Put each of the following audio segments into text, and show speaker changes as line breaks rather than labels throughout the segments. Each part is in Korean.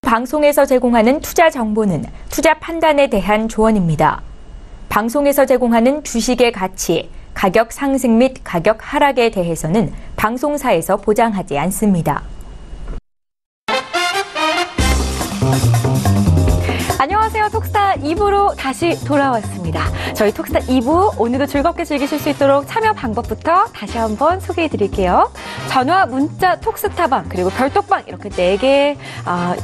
방송에서 제공하는 투자 정보는 투자 판단에 대한 조언입니다. 방송에서 제공하는 주식의 가치, 가격 상승 및 가격 하락에 대해서는 방송사에서 보장하지 않습니다.
안녕하세요. 톡스타 2부로 다시 돌아왔습니다. 저희 톡스타 2부 오늘도 즐겁게 즐기실 수 있도록 참여 방법부터 다시 한번 소개해드릴게요. 전화, 문자, 톡스타방 그리고 별톡방 이렇게 4개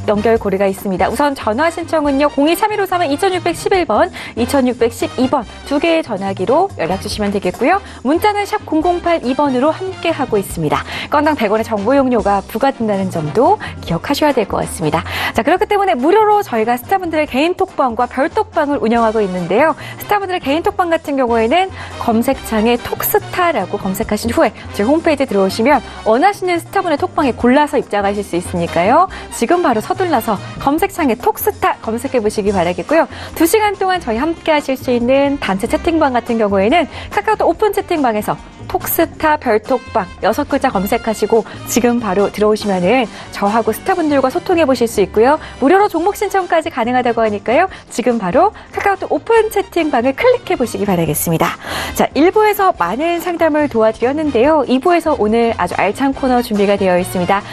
연결고리가 있습니다. 우선 전화 신청은요. 023153-2611번, 2612번 2개의 전화기로 연락 주시면 되겠고요. 문자는 샵 0082번으로 함께하고 있습니다. 건당 100원의 정보 용료가 부과된다는 점도 기억하셔야 될 것 같습니다. 자, 그렇기 때문에 무료로 저희가 스타분들의 개인 톡방과 별톡방을 운영하고 있는데요. 스타분들의 개인 톡방 같은 경우에는 검색창에 톡스타라고 검색하신 후에 저희 홈페이지 들어오시면 원하시는 스타분의 톡방에 골라서 입장하실 수 있으니까요. 지금 바로 서둘러서 검색창에 톡스타 검색해 보시기 바라겠고요. 2시간 동안 저희 함께 하실 수 있는 단체 채팅방 같은 경우에는 카카오톡 오픈 채팅방에서 톡스타 별톡방 6글자 검색하시고 지금 바로 들어오시면은 저하고 스타분들과 소통해 보실 수 있고요. 무료로 종목 신청까지 가능하다고 하니까요. 지금 바로 카카오톡 오픈 채팅방을 클릭해 보시기 바라겠습니다. 자, 1부에서 많은 상담을 도와드렸는데요. 2부에서 오늘 아주 알찬 코너 준비가 되어 있습니다.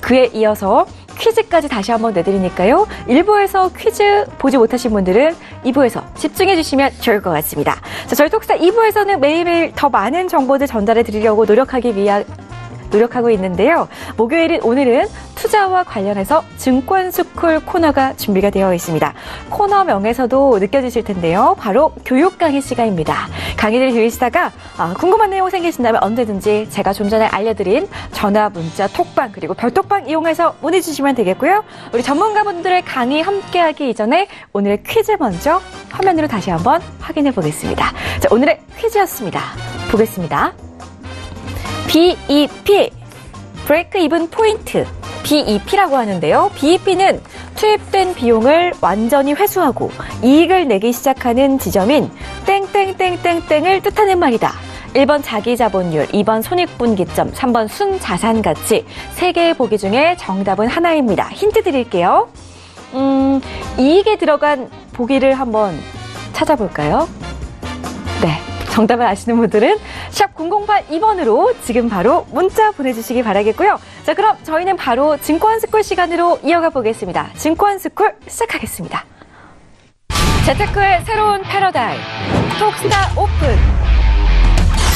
그에 이어서 퀴즈까지 다시 한번 내드리니까요. 1부에서 퀴즈 보지 못하신 분들은 2부에서 집중해 주시면 좋을 것 같습니다. 자, 저희 톡스타 2부에서는 매일매일 더 많은 정보들 전달해 드리려고 노력하고 있는데요. 목요일인 오늘은 투자와 관련해서 증권스쿨 코너가 준비가 되어 있습니다. 코너명에서도 느껴지실 텐데요. 바로 교육 강의 시간입니다. 강의를 들으시다가 궁금한 내용 생기신다면 언제든지 제가 좀 전에 알려드린 전화, 문자, 톡방 그리고 별톡방 이용해서 문의 주시면 되겠고요. 우리 전문가분들의 강의 함께하기 이전에 오늘의 퀴즈 먼저 화면으로 다시 한번 확인해 보겠습니다. 자, 오늘의 퀴즈였습니다. 보겠습니다. BEP, 브레이크 이븐 포인트, BEP라고 하는데요. BEP는 투입된 비용을 완전히 회수하고 이익을 내기 시작하는 지점인 땡땡땡땡땡을 뜻하는 말이다. 1번 자기자본율, 2번 손익분기점, 3번 순자산가치. 3개의 보기 중에 정답은 하나입니다. 힌트 드릴게요. 이익에 들어간 보기를 한번 찾아볼까요? 네. 정답을 아시는 분들은 샵 0082번으로 지금 바로 문자 보내주시기 바라겠고요. 자, 그럼 저희는 바로 증권스쿨 시간으로 이어가 보겠습니다. 증권스쿨 시작하겠습니다. 재테크의 새로운 패러다임, 톡스타 오픈.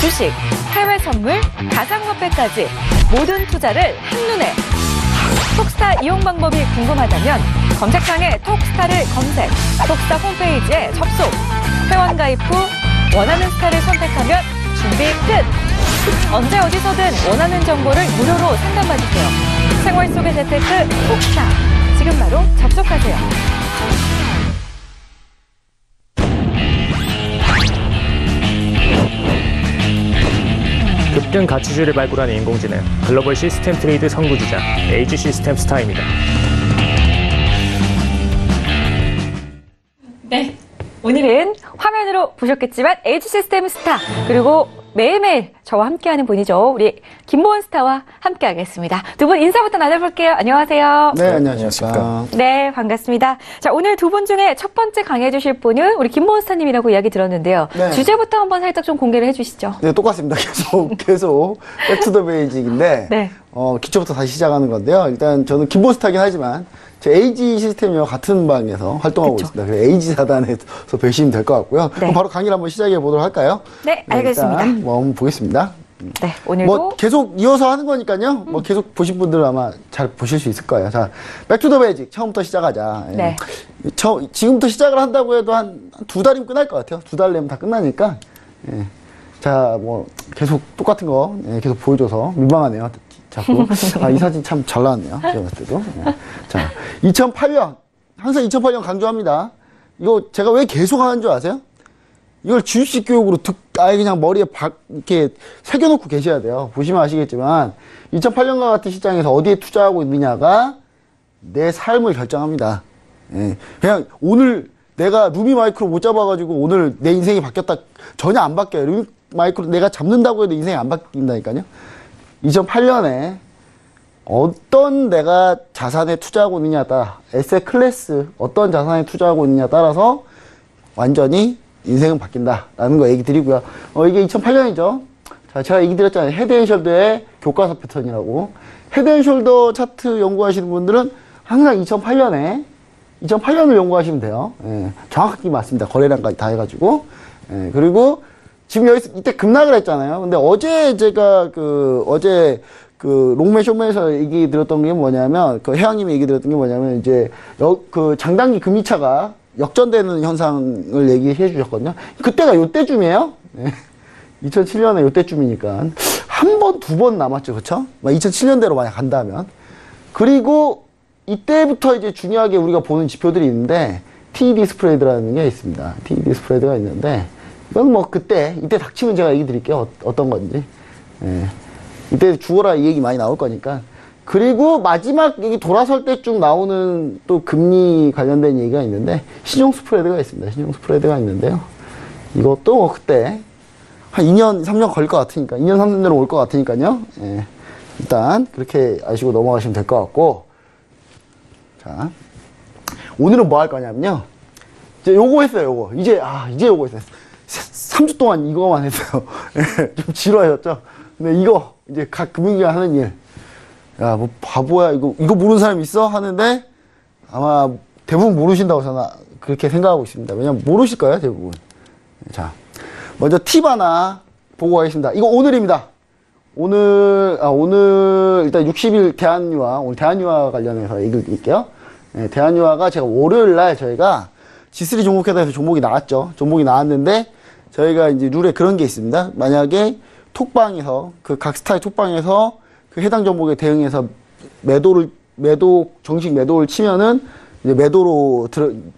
주식, 해외 선물, 가상화폐까지 모든 투자를 한눈에. 톡스타 이용 방법이 궁금하다면 검색창에 톡스타를 검색, 톡스타 홈페이지에 접속, 회원 가입 후 원하는 스타를 선택하면 준비 끝! 언제 어디서든 원하는 정보를 무료로 상담받으세요. 생활 속의 재테크 톡스타. 지금 바로 접속하세요.
급등 가치주를 발굴하는 인공지능 글로벌 시스템 트레이드 선구주자 에이지 시스템 스타입니다.
네. 오늘은 화면으로 보셨겠지만 에이지 시스템 스타 그리고 매일매일 저와 함께하는 분이죠. 우리 김보은 스타와 함께하겠습니다. 두 분 인사부터 나눠볼게요. 안녕하세요.
네, 안녕하십니까.
네, 반갑습니다. 자, 오늘 두 분 중에 첫 번째 강의해 주실 분은 우리 김보은 스타님이라고 이야기 들었는데요. 네. 주제부터 한번 살짝 좀 공개를 해주시죠.
네, 똑같습니다. 계속 백투더 베이직인데
네.
기초부터 다시 시작하는 건데요. 일단 저는 김보은 스타긴 하지만 제 에이지 시스템이와 같은 방에서 활동하고
그쵸.
있습니다. 그래서 에이지 사단에서 뵈시면 될 것 같고요.
네.
그럼 바로 강의를 한번 시작해 보도록 할까요?
네, 알겠습니다.
일단 한번 보겠습니다.
네, 오늘도
계속 이어서 하는 거니까요. 계속 보신 분들은 아마 잘 보실 수 있을 거예요. 자, 백투더 베이직 처음부터 시작하자.
네.
지금부터 시작을 한다고 해도 한 2달이면 끝날 것 같아요. 2달 내면 다 끝나니까. 예. 자, 계속 똑같은 거 계속 보여줘서 민망하네요. 자꾸. 이 사진 참 잘 나왔네요. 제가 봤을 때도. 예. 자, 2008년. 항상 2008년 강조합니다. 이거 제가 왜 계속 하는 줄 아세요? 이걸 주식 교육으로 아예 그냥 머리에 이렇게 새겨놓고 계셔야 돼요. 보시면 아시겠지만 2008년과 같은 시장에서 어디에 투자하고 있느냐가 내 삶을 결정합니다. 예. 그냥 오늘 내가 루미 마이크로 못 잡아가지고 오늘 내 인생이 바뀌었다. 전혀 안 바뀌어요. 루미 마이크로 내가 잡는다고 해도 인생이 안 바뀐다니까요. 2008년에 어떤 내가 자산에 투자하고 있느냐에 따라, 에셋 클래스, 어떤 자산에 투자하고 있느냐에 따라서 완전히 인생은 바뀐다라는 거 얘기 드리고요. 이게 2008년이죠. 자, 제가 얘기 드렸잖아요. 헤드앤숄더의 교과서 패턴이라고. 헤드앤숄더 차트 연구하시는 분들은 항상 2008년을 연구하시면 돼요. 예, 정확하게 맞습니다. 거래량까지 다 해가지고. 예, 그리고 지금 이때 급락을 했잖아요. 근데 어제 제가 어제 롱맨 쇼맨에서 얘기 들었던 게 뭐냐면, 해양님이 얘기 들었던 게 뭐냐면, 이제, 장단기 금리차가 역전되는 현상을 얘기해 주셨거든요. 그때가 요때쯤이에요. 네. 2007년에 요때쯤이니까. 한 번, 두 번 남았죠. 그쵸? 2007년대로 만약 간다면. 그리고 이때부터 이제 중요하게 우리가 보는 지표들이 있는데, TED 스프레드라는 게 있습니다. TED 스프레드가 있는데, 이건 뭐 이때 닥치면 제가 얘기 드릴게요. 어떤 건지. 예. 이때 죽어라 이 얘기 많이 나올 거니까. 그리고 마지막 여기 돌아설 때쯤 나오는 또 금리 관련된 얘기가 있는데, 신용 스프레드가 있습니다. 신용 스프레드가 있는데요. 이것도 뭐 그때 한 2년, 3년 걸릴 것 같으니까, 2년, 3년 내로 올 것 같으니까요. 예. 일단 그렇게 아시고 넘어가시면 될 것 같고. 자, 오늘은 뭐 할 거냐면요. 이제 요거 했어요, 요거. 이제 요거 했어요. 3주 동안 이거만 했어요. 좀 지루하셨죠? 근데 이거, 이제 각 금융기관 하는 일. 야, 뭐 바보야. 이거 모르는 사람 있어? 하는데 아마 대부분 모르신다고 저는 그렇게 생각하고 있습니다. 왜냐면 모르실 거예요, 대부분. 자, 먼저 팁 하나 보고 가겠습니다. 이거 오늘입니다. 오늘 일단 60일 대한유화, 오늘 대한유화 관련해서 얘기를 드릴게요. 네, 대한유화가 제가 월요일 날 저희가 G3 종목회사에서 종목이 나왔죠. 종목이 나왔는데 저희가 이제 룰에 그런 게 있습니다. 만약에 톡방에서 각 스타일 톡방에서 그 해당 종목에 대응해서 정식 매도를 치면은 이제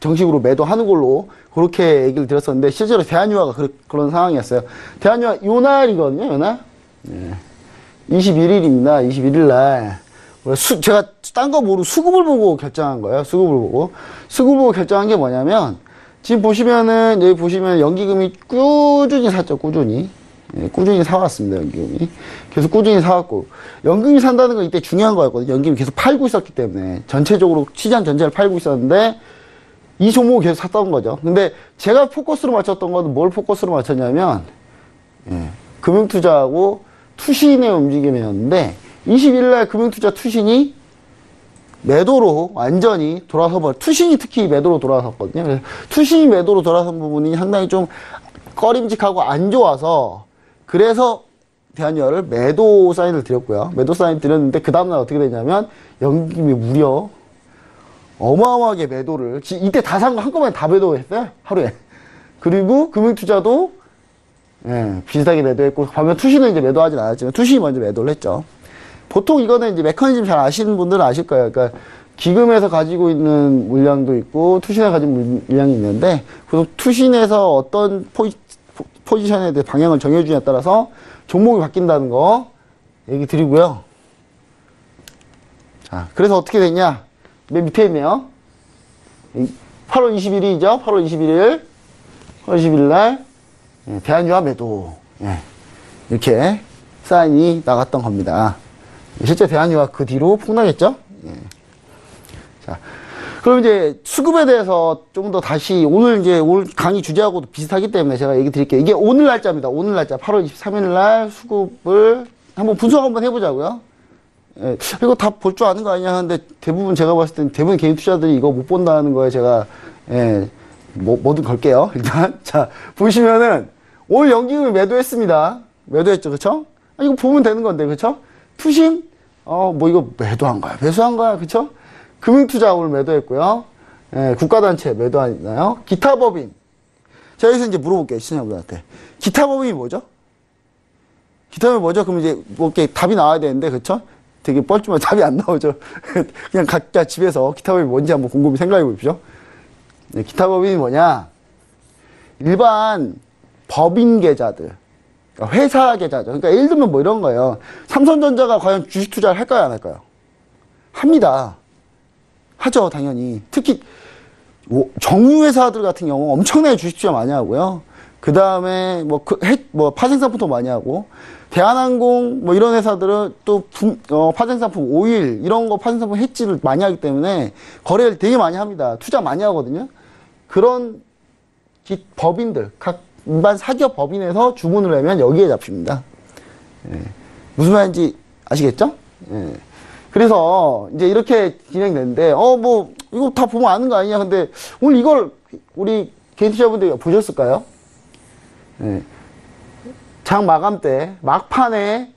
정식으로 매도하는 걸로 그렇게 얘기를 드렸었는데 실제로 대한유화가 그런 상황이었어요. 대한유화 요날이거든요, 요날. 네. 21일입니다. 21일 날. 제가 딴 거 모르고 수급을 보고 결정한 거예요. 수급을 보고 결정한 게 뭐냐면 지금 보시면은 여기 보시면 연기금이 꾸준히 샀죠. 꾸준히 사왔습니다. 연기금이 계속 꾸준히 사왔고, 연기금이 산다는 건 이때 중요한 거였거든요. 연기금이 계속 팔고 있었기 때문에 전체적으로 시장 전체를 팔고 있었는데 이 종목을 계속 샀던 거죠. 근데 제가 포커스로 맞췄던 건 뭘 포커스로 맞췄냐면 금융투자하고 투신의 움직임이었는데 21일날 금융투자 투신이 매도로 완전히 투신이 특히 매도로 돌아섰거든요. 그래서 투신이 매도로 돌아선 부분이 상당히 좀 꺼림직하고 안 좋아서, 그래서 대한유화를 매도 사인을 드렸고요. 매도 사인 드렸는데 그 다음날 어떻게 되냐면 연기금이 무려 어마어마하게 매도를, 이때 다 산 거 한꺼번에 다 매도했어요. 하루에. 그리고 금융투자도 비슷하게 매도했고, 반면 투신은 이제 매도하진 않았지만 투신이 먼저 매도를 했죠. 보통 이거는 이제 메커니즘 잘 아시는 분들은 아실 거예요. 그러니까 기금에서 가지고 있는 물량도 있고 투신에서 가진 물량이 있는데, 그 투신에서 어떤 포지션에 대해 방향을 정해주냐에 따라서 종목이 바뀐다는 거 얘기 드리고요. 자, 그래서 어떻게 됐냐? 맨 밑에 있네요. 8월 21일이죠. 8월 21일 날 대한유화 매도, 이렇게 사인이 나갔던 겁니다. 실제 대한유화 그 뒤로 폭락했죠. 자, 그럼 이제 수급에 대해서 좀 더 다시 오늘 강의 주제하고도 비슷하기 때문에 제가 얘기 드릴게요. 이게 오늘 날짜입니다. 오늘 날짜 8월 23일 날 수급을 한번 분석 한번 해보자고요. 이거 다 볼 줄 아는 거 아니냐 하는데, 대부분 제가 봤을 땐 대부분 개인 투자들이 이거 못 본다는 거에 제가 뭐든 걸게요. 일단 자, 보시면은 오늘 연기금을 매도했습니다. 매도했죠, 그쵸? 이거 보면 되는 건데, 그쵸? 투신 이거 매도한 거야, 매수한 거야, 그쵸? 금융투자 오늘 매도했고요. 국가단체 매도하나요? 기타 법인. 자, 여기서 이제 물어볼게요, 시청자분들한테. 기타 법인이 뭐죠? 기타 법인이 뭐죠? 그럼 이제 뭐 이렇게 답이 나와야 되는데, 그쵸? 되게 뻘쭘한 답이 안 나오죠. 그냥 각자 집에서 기타 법인이 뭔지 한번 곰곰이 생각해 보십시오. 기타 법인이 뭐냐? 일반 법인 계좌들. 그러니까 회사 계좌죠. 그러니까 예를 들면 뭐 이런 거예요. 삼성전자가 과연 주식 투자를 할까요, 안 할까요? 합니다. 하죠, 당연히. 특히 정유회사들 같은 경우 엄청나게 주식 투자 많이 하고요. 그 다음에 뭐 파생상품도 많이 하고, 대한항공 뭐 이런 회사들은 또 파생상품 오일 이런 거 파생상품 해지를 많이 하기 때문에 거래를 되게 많이 합니다. 투자 많이 하거든요. 그런 법인들, 각 일반 사기업 법인에서 주문을 하면 여기에 잡힙니다. 예. 무슨 말인지 아시겠죠? 예. 그래서 이제 이렇게 진행되는데, 뭐 이거 다 보면 아는 거 아니냐? 근데 오늘 이걸 우리 개인 투자분들 보셨을까요? 예. 장 마감 때 막판에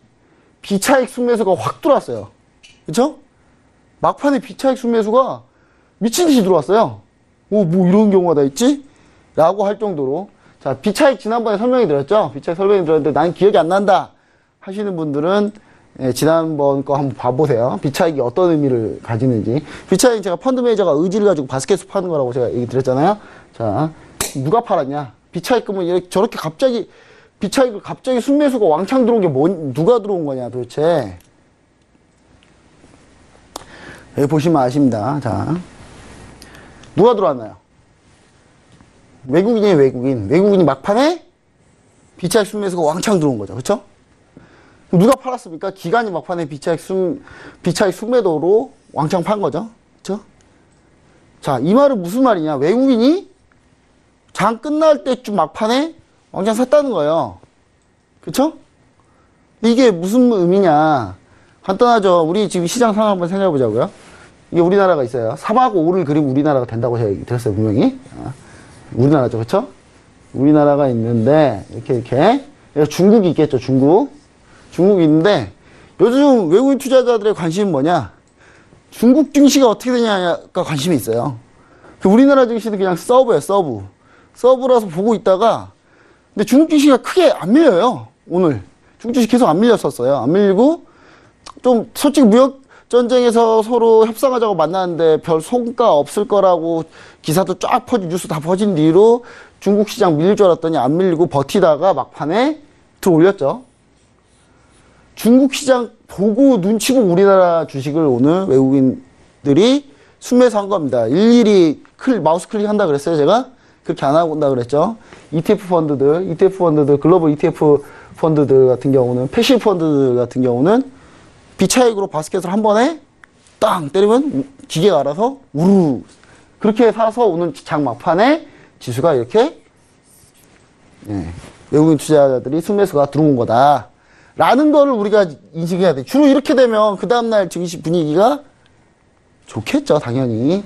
비차익 순매수가 확 들어왔어요. 그쵸? 막판에 비차익 순매수가 미친 듯이 들어왔어요. 뭐 이런 경우가 다 있지? 라고 할 정도로. 자, 비차익 지난번에 설명해 드렸죠? 비차익 설명해 드렸는데 난 기억이 안 난다 하시는 분들은 지난번 거 한번 봐보세요. 비차익이 어떤 의미를 가지는지. 비차익 제가 펀드 매니저가 의지를 가지고 바스켓에서 파는 거라고 제가 얘기 드렸잖아요. 자, 누가 팔았냐? 비차익금은 이렇게 저렇게 갑자기 비차익을 갑자기 순매수가 왕창 들어온 게 누가 들어온 거냐 도대체. 여기 보시면 아십니다. 자, 누가 들어왔나요? 외국인이에요, 외국인. 외국인이 막판에 비차익 순매수가 왕창 들어온 거죠. 그쵸? 누가 팔았습니까? 기관이 막판에 비차익 순매도로 왕창 판 거죠. 그쵸? 자, 이 말은 무슨 말이냐? 외국인이 장 끝날 때쯤 막판에 왕창 샀다는 거예요. 그쵸? 이게 무슨 의미냐? 간단하죠. 우리 지금 시장 상황 한번 생각해 보자고요. 이게 우리나라가 있어요. 3하고 5를 그리면 우리나라가 된다고 제가 얘기 드렸어요, 분명히. 우리나라죠, 그쵸? 우리나라가 있는데, 이렇게. 중국이 있겠죠, 중국이 있는데, 요즘 외국인 투자자들의 관심은 뭐냐? 중국 증시가 어떻게 되냐가 관심이 있어요. 우리나라 증시는 그냥 서브예요, 서브. 서브라서 보고 있다가, 근데 중국 증시가 크게 안 밀려요, 오늘. 중국 증시 계속 안 밀렸었어요. 안 밀리고, 좀, 솔직히 무역 전쟁에서 서로 협상하자고 만났는데 별 성과 없을 거라고 기사도 쫙 뉴스 다 퍼진 뒤로 중국 시장 밀릴 줄 알았더니 안 밀리고 버티다가 막판에 들어올렸죠. 중국 시장 보고 눈치 보고 우리나라 주식을 오늘 외국인들이 순매수한 겁니다. 일일이 마우스 클릭한다 그랬어요, 제가? 그렇게 안 하고 온다 그랬죠. ETF 펀드들, 글로벌 ETF 펀드들 같은 경우는, 패시브 펀드들 같은 경우는 비차익으로 바스켓을 한 번에 땅 때리면 기계가 알아서 우르 그렇게 사서 오늘 장 막판에 지수가 이렇게 외국인 투자자들이 순매수가 들어온 거다 라는 거를 우리가 인식해야 돼. 주로 이렇게 되면 그 다음날 증시 분위기가 좋겠죠, 당연히.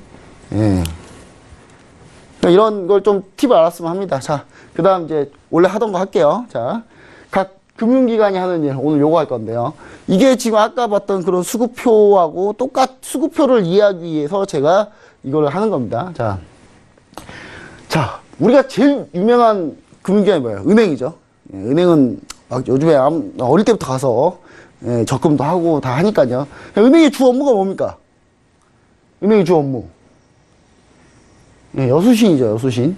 이런 걸 좀 팁을 알았으면 합니다. 자, 그 다음 이제 원래 하던 거 할게요. 자, 각 금융기관이 하는 일, 오늘 요거 할 건데요. 이게 지금 아까 봤던 그런 수급표하고 수급표를 이해하기 위해서 제가 이걸 하는 겁니다. 자, 우리가 제일 유명한 금융기관이 뭐예요? 은행이죠. 은행은 막 요즘에 어릴 때부터 가서 적금도 하고 다 하니까요. 은행의 주 업무가 뭡니까? 은행의 주 업무. 여수신이죠, 여수신.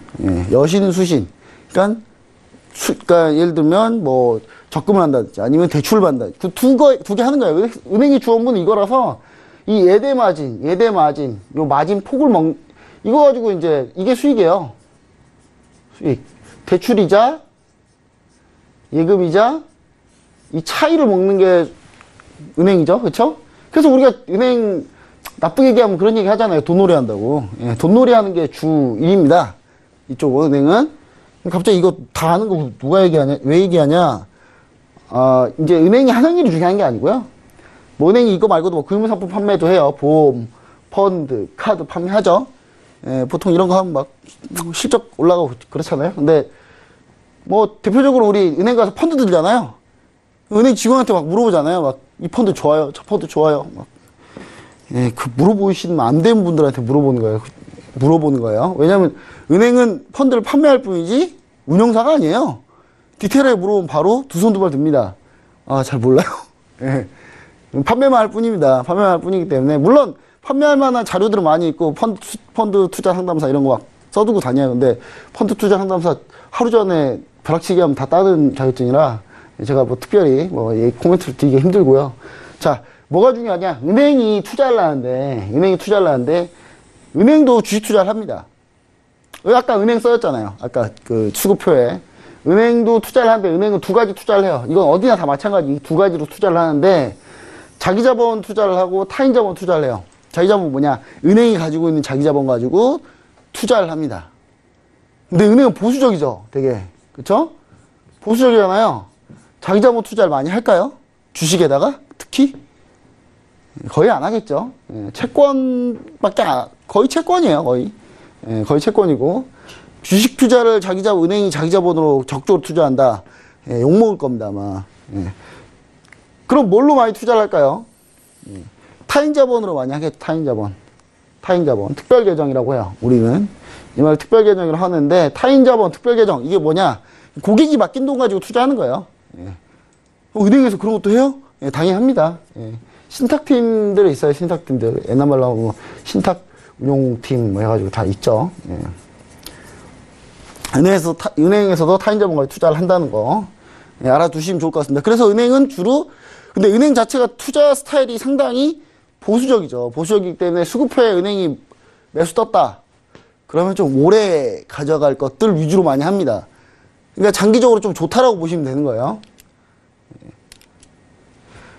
여신, 수신. 그러니까 예를 들면 뭐 적금을 한다든지 아니면 대출을 받는다. 그 두 개 하는 거예요. 은행의 주 업무는 이거라서 이 예대 마진, 요 마진 폭을 이거 가지고 이제 이게 수익이에요. 수익. 대출이자, 예금이자 이 차이를 먹는 게 은행이죠. 그렇죠? 그래서 우리가 은행 나쁘게 얘기하면 그런 얘기 하잖아요. 돈놀이 한다고. 돈놀이 하는 게 주 일입니다. 이쪽 은행은. 갑자기 이거 다 아는 거 누가 얘기하냐? 왜 얘기하냐? 이제 은행이 하는 일이 중요한 게 아니고요. 뭐 은행이 이거 말고도 뭐 금융상품 판매도 해요. 보험, 펀드, 카드 판매하죠. 보통 이런 거 하면 막 실적 올라가고 그렇잖아요. 근데 뭐 대표적으로 우리 은행 가서 펀드 들잖아요. 은행 직원한테 막 물어보잖아요. 막 이 펀드 좋아요, 저 펀드 좋아요. 막 그 물어보시면 안 되는 분들한테 물어보는 거예요. 왜냐하면 은행은 펀드를 판매할 뿐이지 운영사가 아니에요. 디테일하게 물어보면 바로 두 손 두 발 듭니다. 잘 몰라요. 판매만 할 뿐입니다. 판매만 할 뿐이기 때문에 물론 판매할 만한 자료들은 많이 있고 펀드 투자 상담사 이런 거 막 써두고 다녀요. 근데 펀드 투자 상담사 하루 전에 벼락치기 하면 다 따는 자격증이라 제가 뭐 특별히 뭐 코멘트를 드리기 힘들고요. 자, 뭐가 중요하냐? 은행이 투자를 하는데 은행도 주식 투자를 합니다. 아까 은행 써였잖아요. 아까 그 수급표에. 은행도 투자를 하는데 은행은 두 가지 투자를 해요. 이건 어디나 다 마찬가지 이 두 가지로 투자를 하는데 자기 자본 투자를 하고 타인 자본 투자를 해요. 자기 자본 뭐냐? 은행이 가지고 있는 자기 자본 가지고 투자를 합니다. 근데 은행은 보수적이죠, 되게. 그쵸? 보수적이잖아요. 자기 자본 투자를 많이 할까요? 주식에다가? 특히? 거의 안 하겠죠. 예, 채권밖에 거의 채권이에요, 거의. 예, 거의 채권이고. 주식 투자를 은행이 자기 자본으로 적극적으로 투자한다. 예, 욕먹을 겁니다, 아마. 예. 그럼 뭘로 많이 투자를 할까요? 예. 타인 자본으로 많이 하겠죠, 타인 자본. 타인 자본. 특별 계정이라고 해요, 우리는. 이 말 특별 계정이라고 하는데, 타인 자본, 특별 계정. 이게 뭐냐? 고객이 맡긴 돈 가지고 투자하는 거예요. 예. 은행에서 그런 것도 해요? 예, 당연히 합니다. 예. 신탁팀들이 있어요, 신탁팀들. 옛날 말로 하면 신탁 운용팀 뭐 해가지고 다 있죠. 예. 은행에서도 타인 자본 가지고 투자를 한다는 거. 예, 알아두시면 좋을 것 같습니다. 그래서 은행은 주로, 근데 은행 자체가 투자 스타일이 상당히 보수적이죠. 보수적이기 때문에 수급회에 은행이 매수 떴다. 그러면 좀 오래 가져갈 것들 위주로 많이 합니다. 그러니까 장기적으로 좀 좋다라고 보시면 되는 거예요.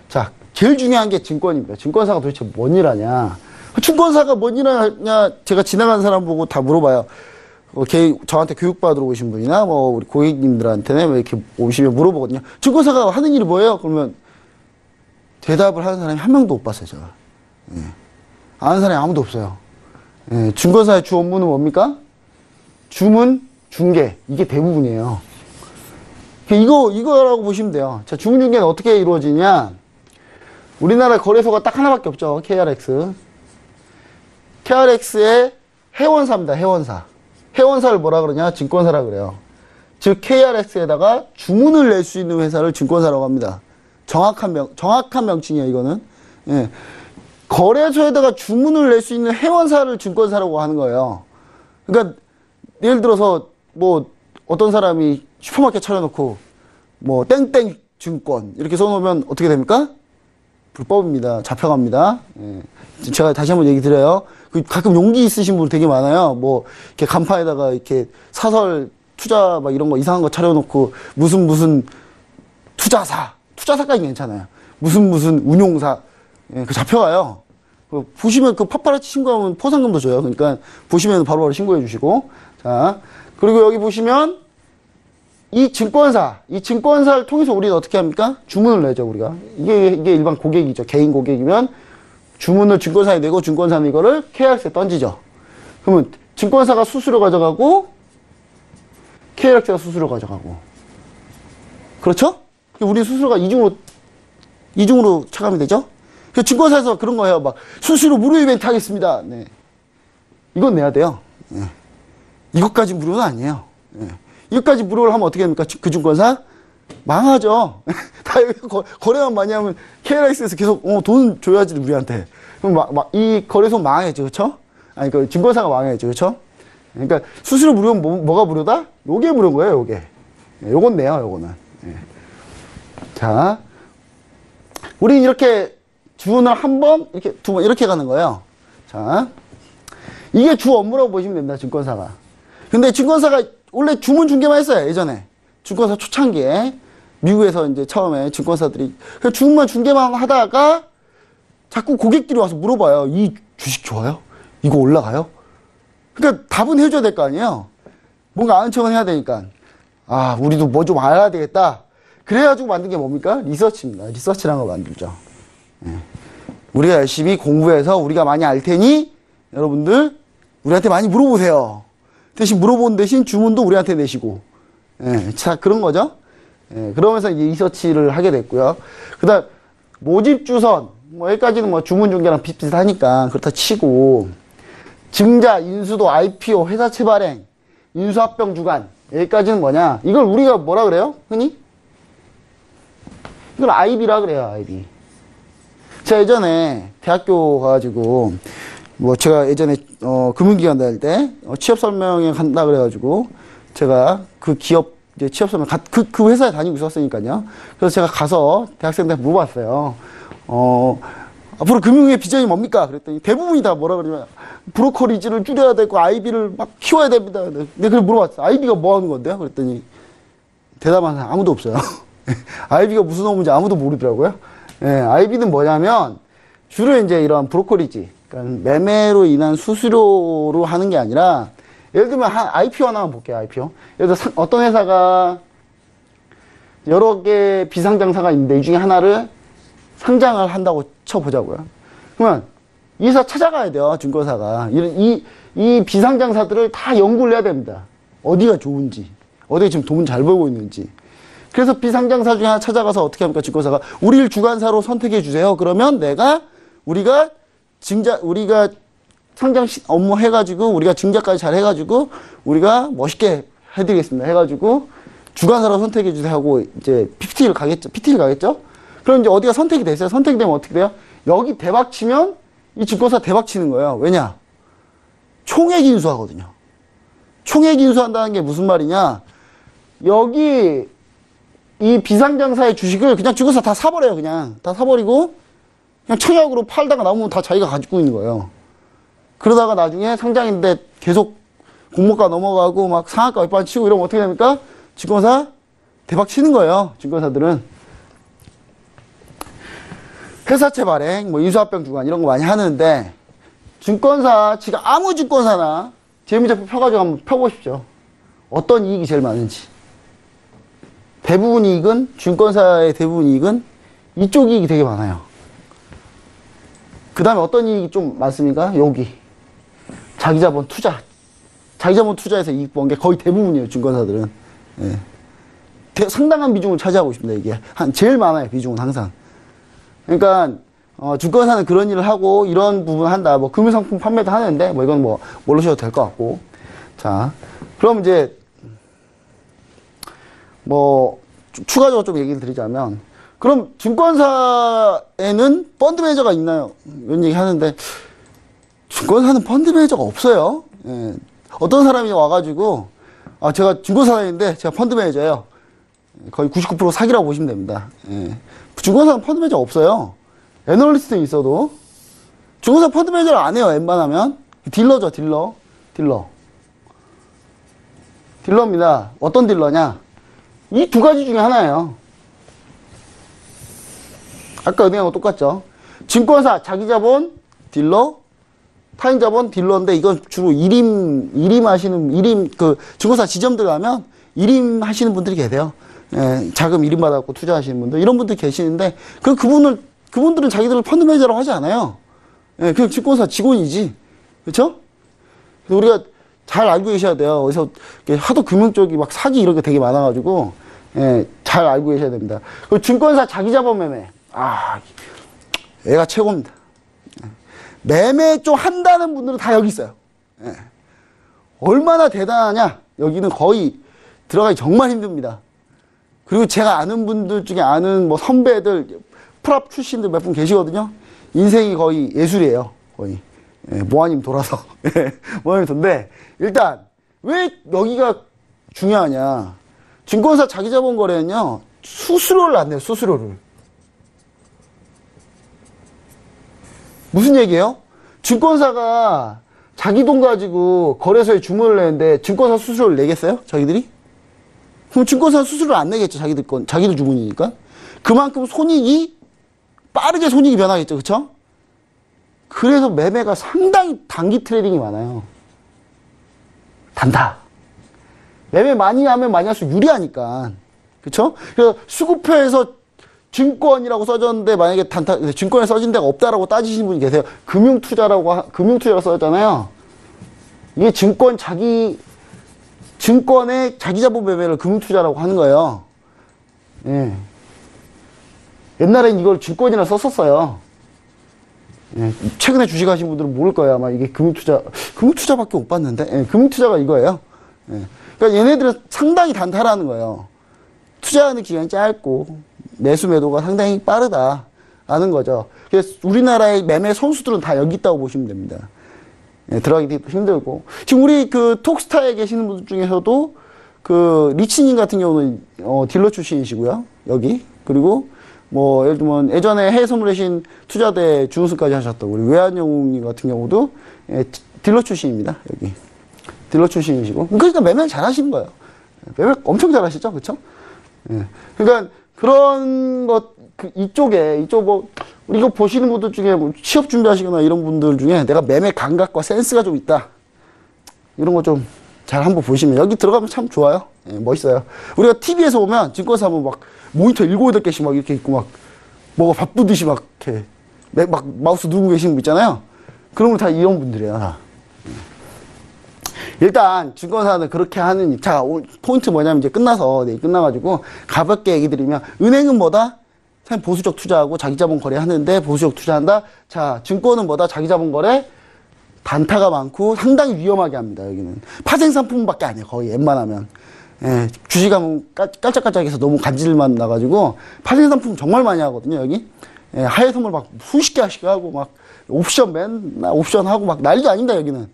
자, 제일 중요한 게 증권입니다. 증권사가 도대체 뭔 일 하냐. 증권사가 뭔 일 하냐, 제가 지나가는 사람 보고 다 물어봐요. 저한테 교육받으러 오신 분이나, 뭐, 우리 고객님들한테는 이렇게 오시면 물어보거든요. 증권사가 하는 일이 뭐예요? 그러면 대답을 하는 사람이 한 명도 못 봤어요, 제가. 예. 아는 사람이 아무도 없어요. 예. 증권사의 주 업무는 뭡니까? 주문, 중개. 이게 대부분이에요. 이거라고 보시면 돼요. 자, 주문, 중개는 어떻게 이루어지냐? 우리나라 거래소가 딱 하나밖에 없죠. KRX. KRX의 회원사입니다. 회원사. 회원사를 뭐라 그러냐? 증권사라 그래요. 즉 KRX에다가 주문을 낼 수 있는 회사를 증권사라고 합니다. 정확한 명칭이에요, 이거는. 예. 거래소에다가 주문을 낼 수 있는 회원사를 증권사라고 하는 거예요. 그러니까 예를 들어서 뭐 어떤 사람이 슈퍼마켓 차려놓고 뭐 땡땡 증권 이렇게 써놓으면 어떻게 됩니까? 불법입니다. 잡혀갑니다. 예. 제가 다시 한번 얘기 드려요. 가끔 용기 있으신 분 되게 많아요. 뭐 이렇게 간판에다가 이렇게 사설 투자 막 이런 거 이상한 거 차려놓고 무슨 투자사까지 괜찮아요. 무슨 운용사 그 잡혀가요. 보시면 그 파파라치 신고하면 포상금도 줘요. 그러니까 보시면 바로바로 신고해 주시고. 자, 그리고 여기 보시면 이 증권사를 통해서 우리는 어떻게 합니까? 주문을 내죠, 우리가. 이게 일반 고객이죠. 개인 고객이면 주문을 증권사에 내고 증권사는 이거를 KRX에 던지죠. 그러면 증권사가 수수료 가져가고 KRX가 수수료 가져가고. 그렇죠? 우리 수수료가 이중으로 차감이 되죠? 그 증권사에서 그런 거예요. 막 수수료 무료 이벤트 하겠습니다. 네. 이건 내야 돼요. 네. 이것까지 무료는 아니에요. 네. 이것까지 무료를 하면 어떻게 됩니까? 그 증권사? 망하죠. 다 거래만 많이 하면 KRX에서 계속 돈 줘야지 우리한테. 그럼 이 거래소 망해야죠, 그렇죠? 아니 그 증권사가 망해야죠, 그렇죠? 그러니까 수수료 무료면 뭐가 무료다? 요게 무료인 거예요, 요게. 네, 요건 내요, 요거는. 네. 자, 우리 이렇게 주문을 한 번, 이렇게 두 번 이렇게 가는 거예요. 자, 이게 주 업무라고 보시면 됩니다, 증권사가. 근데 증권사가 원래 주문 중개만 했어요, 예전에. 증권사 초창기에. 미국에서 이제 처음에 증권사들이. 주문만 중개만 하다가 자꾸 고객들이 와서 물어봐요. 이 주식 좋아요? 이거 올라가요? 그러니까 답은 해줘야 될 거 아니에요? 뭔가 아는 척은 해야 되니까. 아, 우리도 뭐 좀 알아야 되겠다. 그래가지고 만든 게 뭡니까? 리서치입니다. 리서치라는 걸 만들죠. 예. 우리가 열심히 공부해서 우리가 많이 알 테니 여러분들 우리한테 많이 물어보세요. 대신 물어보는 대신 주문도 우리한테 내시고. 예, 자, 그런 거죠. 예, 그러면서 이제 리서치를 하게 됐고요. 그 다음, 모집 주선. 뭐, 여기까지는 뭐 주문 중개랑 비슷비슷하니까 그렇다 치고. 증자, 인수도, IPO, 회사채 발행, 인수합병 주간. 여기까지는 뭐냐. 이걸 우리가 뭐라 그래요? 흔히? 이걸 IB라 그래요, IB. 제가 예전에 대학교 가가지고, 뭐 제가 예전에 금융기관 다닐 때 취업 설명회 간다 그래가지고 제가 그 기업 이제 취업 설명 그 회사에 다니고 있었으니까요. 그래서 제가 가서 대학생들한테 물어봤어요. 앞으로 금융의 비전이 뭡니까? 그랬더니 대부분이 다 뭐라 그러냐면 브로커리지를 줄여야 되고 IB를 막 키워야 됩니다. 근데 그걸 물어봤어요. IB가 뭐 하는 건데요? 그랬더니 대답하는 사람 아무도 없어요. IB가 무슨 업무인지 아무도 모르더라고요. 예, IB는 뭐냐면 주로 이제 이런 브로커리지, 그러니까 매매로 인한 수수료로 하는 게 아니라, 예를 들면 IPO 하나만 볼게요. IPO. 예를 들어 어떤 회사가 여러 개 비상장사가 있는데 이 중에 하나를 상장을 한다고 쳐보자고요. 그러면 이 회사 찾아가야 돼요. 증권사가. 이 비상장사들을 다 연구를 해야 됩니다. 어디가 좋은지, 어디에 지금 돈 잘 벌고 있는지. 그래서 비상장사 중에 하나 찾아가서 어떻게 합니까? 증권사가 우리를 주관사로 선택해 주세요. 그러면 우리가 상장 업무 해가지고 우리가 증자까지 잘 해가지고 우리가 멋있게 해드리겠습니다. 해가지고 주관사로 선택해 주세요 하고 이제 PT를 가겠죠? 그럼 이제 어디가 선택이 됐어요. 선택이 되면 어떻게 돼요? 여기 대박 치면 이 증권사 대박 치는 거예요. 왜냐? 총액 인수하거든요. 총액 인수한다는 게 무슨 말이냐? 여기 이 비상장사의 주식을 그냥 증권사 다 사버려요. 그냥 다 사버리고 그냥 청약으로 팔다가 남으면 다 자기가 가지고 있는 거예요. 그러다가 나중에 상장인데 계속 공모가 넘어가고 막 상한가 몇 번 치고 이러면 어떻게 됩니까? 증권사 대박 치는 거예요. 증권사들은. 회사채 발행, 뭐 인수합병 주관 이런 거 많이 하는데, 증권사, 지금 아무 증권사나 재무제표 펴가지고 한번 펴보십시오. 어떤 이익이 제일 많은지. 대부분 이익은, 증권사의 대부분 이익은 이쪽 이익이 되게 많아요. 그 다음에 어떤 이익이 좀 많습니까? 여기. 자기자본 투자. 자기자본 투자에서 이익 본 게 거의 대부분이에요, 증권사들은. 예. 상당한 비중을 차지하고 있습니다, 이게. 제일 많아요, 비중은 항상. 그러니까, 증권사는 그런 일을 하고, 이런 부분을 한다. 뭐, 금융상품 판매도 하는데, 뭐, 이건 뭐, 모르셔도 될 것 같고. 자, 그럼 이제, 뭐, 추가적으로 좀 얘기를 드리자면, 그럼 증권사에는 펀드 매니저가 있나요? 이런 얘기 하는데, 증권사는 펀드 매니저가 없어요. 예. 어떤 사람이 와가지고, 제가 증권사인데, 제가 펀드 매니저예요. 거의 99% 사기라고 보시면 됩니다. 예. 증권사는 펀드 매니저가 없어요. 애널리스트는 있어도. 증권사 펀드 매니저를 안 해요, 웬만하면. 딜러죠, 딜러. 딜러입니다. 어떤 딜러냐? 이 두 가지 중에 하나예요. 아까 은행하고 똑같죠. 증권사, 자기자본, 딜러, 타인자본, 딜러인데 이건 주로 증권사 지점들 가면 일임 하시는 분들이 계세요. 예, 자금 1인 받았고 투자하시는 분들, 이런 분들 계시는데, 그분들은 자기들을 펀드 매니저라고 하지 않아요. 예, 그냥 증권사 직원이지. 그쵸? 우리가 잘 알고 계셔야 돼요. 그래서 하도 금융 쪽이 막 사기 이런 게 되게 많아가지고, 예, 잘 알고 계셔야 됩니다. 그리고 증권사 자기자본 매매. 얘가 최고입니다. 매매 좀 한다는 분들은 다 여기 있어요. 예. 얼마나 대단하냐? 여기는 거의 들어가기 정말 힘듭니다. 그리고 제가 아는 분들 중에 아는 뭐 선배들, 프랍 출신들 몇 분 계시거든요. 인생이 거의 예술이에요. 거의. 예, 모아님 돌아서. 모아님 돈데, 일단, 왜 여기가 중요하냐. 증권사 자기자본 거래는요, 수수료를 안 내요, 수수료를. 무슨 얘기예요? 증권사가 자기 돈 가지고 거래소에 주문을 내는데 증권사 수수료를 내겠어요? 자기들이? 그럼 증권사 수수료를 안 내겠죠. 자기들 주문이니까. 그만큼 빠르게 손익이 변하겠죠. 그쵸? 그래서 매매가 상당히 단기 트레이딩이 많아요. 단타. 매매 많이 하면 많이 할수록 유리하니까. 그쵸? 그래서 수급표에서 증권이라고 써졌는데 만약에 증권에 써진 데가 없다라고 따지시는 분이 계세요. 금융투자라고 써졌잖아요. 이게 증권의 자기자본 매매를 금융투자라고 하는 거예요. 예. 옛날엔 이걸 증권이라 썼었어요. 예. 최근에 주식하신 분들은 모를 거예요. 아마 이게 금융투자밖에 못 봤는데. 예. 금융투자가 이거예요. 예. 그러니까 얘네들은 상당히 단타라는 거예요. 투자하는 기간이 짧고, 매수 매도가 상당히 빠르다라는 거죠. 그래서 우리나라의 매매 선수들은 다 여기 있다고 보시면 됩니다. 예, 들어가기 힘들고. 지금 우리 톡스타에 계시는 분들 중에서도 리치님 같은 경우는 딜러 출신이시고요. 여기. 그리고 뭐 예를 들면 예전에 해외 선물회신 투자대 준우승까지 하셨던 우리 외환영웅님 같은 경우도 딜러 출신입니다. 여기. 딜러 출신이시고. 그러니까 매매를 잘 하시는 거예요. 매매 엄청 잘 하시죠? 그쵸? 예. 그러니까 그런 것 이쪽 뭐 우리 이거 보시는 분들 중에 뭐 취업 준비하시거나 이런 분들 중에 내가 매매 감각과 센스가 좀 있다. 이런 거 좀 잘 한번 보시면 여기 들어가면 참 좋아요. 예, 멋있어요. 우리가 TV에서 보면 증권사 하면 막 모니터 7, 8개씩 막 이렇게 있고 막 뭐가 바쁘듯이 막 이렇게 막 마우스 누르고 계시는 분 있잖아요. 그런 분 다 이런 분들이에요. 다. 일단 증권사는 그렇게 하는 자 포인트 뭐냐면 이제 끝나서 내일 끝나가지고 가볍게 얘기 드리면 은행은 뭐다? 사실 보수적 투자하고 자기자본 거래 하는데 보수적 투자한다. 자 증권은 뭐다? 자기자본 거래 단타가 많고 상당히 위험하게 합니다. 여기는 파생 상품밖에 안 해요. 거의 웬만하면. 예, 주식하면 깔짝깔짝해서 너무 간질만 나가지고 파생 상품 정말 많이 하거든요. 여기 예, 하회 선물 막 수십 개 하고 막 옵션 옵션 하고 막 난리가 아닙니다. 여기는.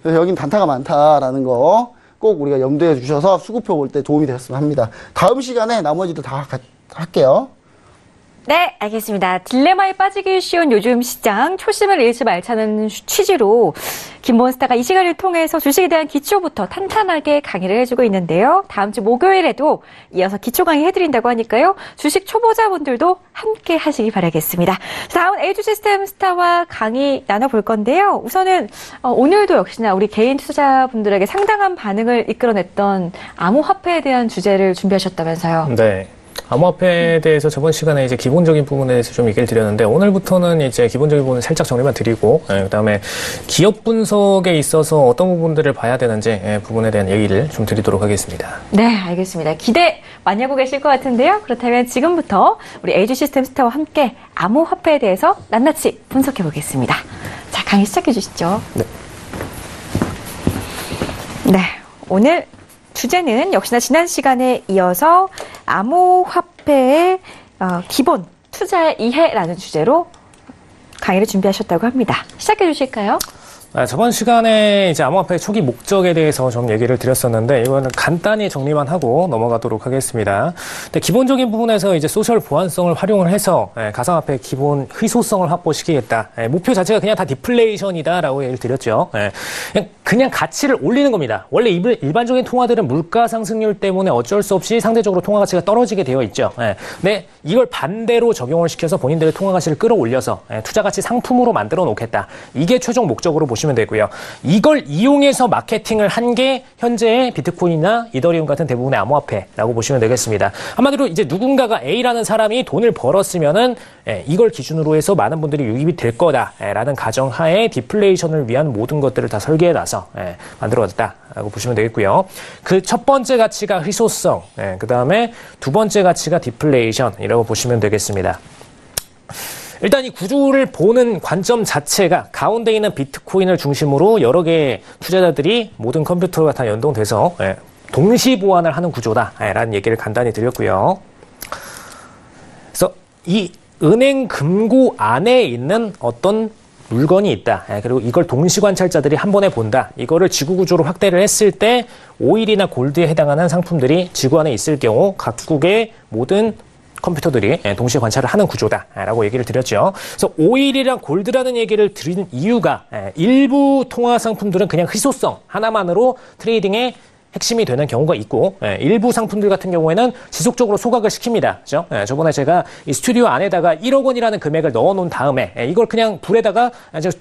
그래서 여긴 단타가 많다라는 거 꼭 우리가 염두에 주셔서 수급표 볼 때 도움이 되셨으면 합니다. 다음 시간에 나머지도 다 할게요.
네, 알겠습니다. 딜레마에 빠지기 쉬운 요즘 시장, 초심을 잃지 말자는 취지로 김몬스타가 이 시간을 통해서 주식에 대한 기초부터 탄탄하게 강의를 해주고 있는데요. 다음 주 목요일에도 이어서 기초 강의 해드린다고 하니까요. 주식 초보자분들도 함께 하시기 바라겠습니다. 다음은 에이주시스템스타와 강의 나눠볼 건데요. 우선은 오늘도 역시나 우리 개인 투자자분들에게 상당한 반응을 이끌어냈던 암호화폐에 대한 주제를 준비하셨다면서요.
네. 암호화폐에 대해서 저번 시간에 이제 기본적인 부분에 대해서 좀 얘기를 드렸는데 오늘부터는 이제 기본적인 부분을 살짝 정리만 드리고 그다음에 기업 분석에 있어서 어떤 부분들을 봐야 되는지 부분에 대한 얘기를 좀 드리도록 하겠습니다.
네, 알겠습니다. 기대 많이 하고 계실 것 같은데요. 그렇다면 지금부터 우리 에이주시스템스타와 함께 암호화폐에 대해서 낱낱이 분석해 보겠습니다. 자, 강의 시작해 주시죠.
네.
네, 오늘 주제는 역시나 지난 시간에 이어서 암호화폐의 기본 투자의 이해라는 주제로 강의를 준비하셨다고 합니다. 시작해 주실까요?
저번 시간에 이제 암호화폐의 초기 목적에 대해서 좀 얘기를 드렸었는데 이거는 간단히 정리만 하고 넘어가도록 하겠습니다. 근데 기본적인 부분에서 이제 소셜 보안성을 활용을 해서 가상화폐의 기본 희소성을 확보시키겠다. 목표 자체가 그냥 다 디플레이션이다라고 얘기를 드렸죠. 그냥 가치를 올리는 겁니다. 원래 일반적인 통화들은 물가 상승률 때문에 어쩔 수 없이 상대적으로 통화 가치가 떨어지게 되어 있죠. 근데 이걸 반대로 적용을 시켜서 본인들의 통화 가치를 끌어올려서 투자 가치 상품으로 만들어 놓겠다. 이게 최종 목적으로 보시면 되고요. 이걸 이용해서 마케팅을 한 게 현재의 비트코인이나 이더리움 같은 대부분의 암호화폐라고 보시면 되겠습니다. 한마디로 이제 누군가가 A라는 사람이 돈을 벌었으면은 이걸 기준으로 해서 많은 분들이 유입이 될 거다라는 가정하에 디플레이션을 위한 모든 것들을 다 설계해놔서 만들어졌다라고 보시면 되겠고요. 그 첫 번째 가치가 희소성, 그 다음에 두 번째 가치가 디플레이션이라고 보시면 되겠습니다. 일단 이 구조를 보는 관점 자체가 가운데 있는 비트코인을 중심으로 여러 개의 투자자들이 모든 컴퓨터가 다 연동돼서 동시 보완을 하는 구조다라는 얘기를 간단히 드렸고요. 그래서 이 은행 금고 안에 있는 어떤 물건이 있다. 그리고 이걸 동시 관찰자들이 한 번에 본다. 이거를 지구 구조로 확대를 했을 때 오일이나 골드에 해당하는 상품들이 지구 안에 있을 경우 각국의 모든 컴퓨터들이 동시에 관찰을 하는 구조다라고 얘기를 드렸죠. 그래서 오일이랑 골드라는 얘기를 드린 이유가 일부 통화 상품들은 그냥 희소성 하나만으로 트레이딩의 핵심이 되는 경우가 있고 일부 상품들 같은 경우에는 지속적으로 소각을 시킵니다. 그죠? 저번에 제가 이 스튜디오 안에다가 1억 원이라는 금액을 넣어놓은 다음에 이걸 그냥 불에다가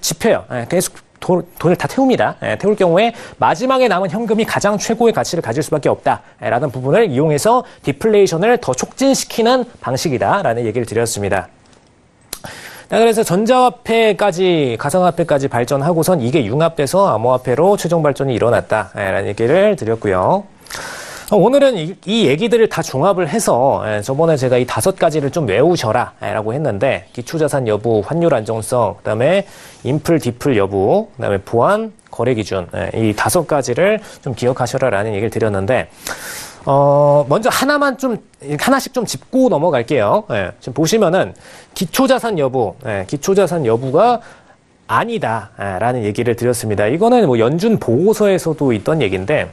지펴요. 계속 돈을 다 태웁니다. 태울 경우에 마지막에 남은 현금이 가장 최고의 가치를 가질 수밖에 없다라는 부분을 이용해서 디플레이션을 더 촉진시키는 방식이다라는 얘기를 드렸습니다. 그래서 전자화폐까지 가상화폐까지 발전하고선 이게 융합돼서 암호화폐로 최종 발전이 일어났다라는 얘기를 드렸고요. 오늘은 이 얘기들을 다 종합을 해서 저번에 제가 이 5가지를 좀 외우셔라 라고 했는데 기초자산 여부, 환율 안정성, 그다음에 인플, 디플 여부, 그다음에 보안, 거래 기준 이 5가지를 좀 기억하셔라 라는 얘기를 드렸는데 먼저 하나씩 좀 짚고 넘어갈게요. 지금 보시면은 기초자산 여부가 아니다라는 얘기를 드렸습니다. 이거는 뭐 연준 보고서에서도 있던 얘기인데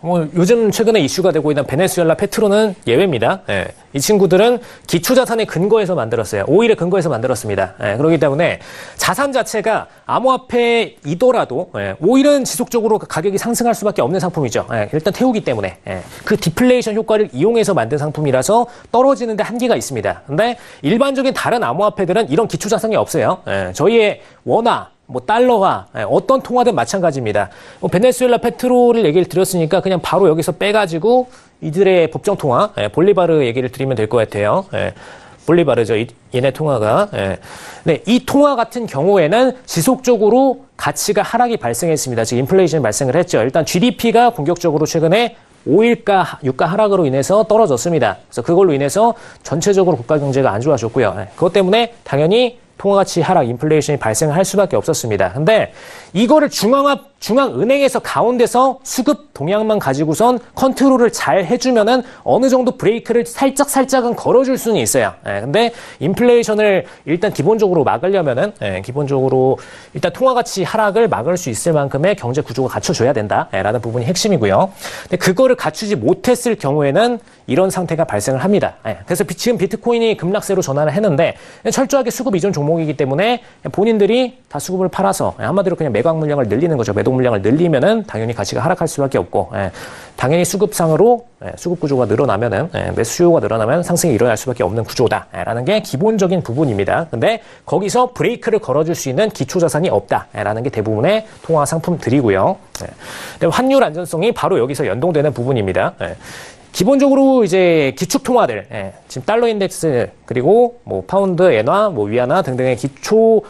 뭐 요즘 최근에 이슈가 되고 있는 베네수엘라 페트로는 예외입니다. 예. 이 친구들은 기초자산의 근거에서 만들었어요. 오일의 근거에서 만들었습니다. 예. 그렇기 때문에 자산 자체가 암호화폐이더라도 오일은 지속적으로 가격이 상승할 수밖에 없는 상품이죠. 예. 일단 태우기 때문에 그 디플레이션 효과를 이용해서 만든 상품이라서 떨어지는데 한계가 있습니다. 근데 일반적인 다른 암호화폐들은 이런 기초자산이 없어요. 저희의 원화, 뭐 달러화, 어떤 통화든 마찬가지입니다. 베네수엘라 페트로를 얘기를 드렸으니까 그냥 바로 여기서 빼가지고 이들의 법정 통화, 볼리바르 얘기를 드리면 될 것 같아요. 볼리바르죠. 얘네 통화가. 네, 이 통화 같은 경우에는 지속적으로 가치가 하락이 발생했습니다. 즉 인플레이션이 발생을 했죠. 일단 GDP가 공격적으로 최근에 오일가, 유가 하락으로 인해서 떨어졌습니다. 그래서 그걸로 인해서 전체적으로 국가 경제가 안 좋아졌고요. 그것 때문에 당연히 통화가치 하락, 인플레이션이 발생할 수밖에 없었습니다. 근데 이거를 중앙은행에서 가운데서 수급 동향만 가지고선 컨트롤을 잘 해주면은 어느 정도 브레이크를 살짝은 걸어줄 수는 있어요. 근데 인플레이션을 일단 기본적으로 막으려면은, 기본적으로 일단 통화가치 하락을 막을 수 있을 만큼의 경제 구조가 갖춰줘야 된다라는 부분이 핵심이고요. 근데 그거를 갖추지 못했을 경우에는 이런 상태가 발생을 합니다. 그래서 지금 비트코인이 급락세로 전환을 했는데 철저하게 수급 이전 종목이기 때문에 본인들이 다 수급을 팔아서 한마디로 그냥 매각 물량을 늘리는 거죠. 매도 물량을 늘리면은 당연히 가치가 하락할 수밖에 없고, 당연히 수급상으로 수급 구조가 늘어나면은, 매수 수요가 늘어나면 상승이 일어날 수밖에 없는 구조다라는 게 기본적인 부분입니다. 근데 거기서 브레이크를 걸어줄 수 있는 기초 자산이 없다라는 게 대부분의 통화 상품들이고요. 근데 환율 안전성이 바로 여기서 연동되는 부분입니다. 기본적으로 이제 기축 통화들, 지금 달러 인덱스 그리고 뭐 파운드, 엔화, 뭐 위안화 등등의 기초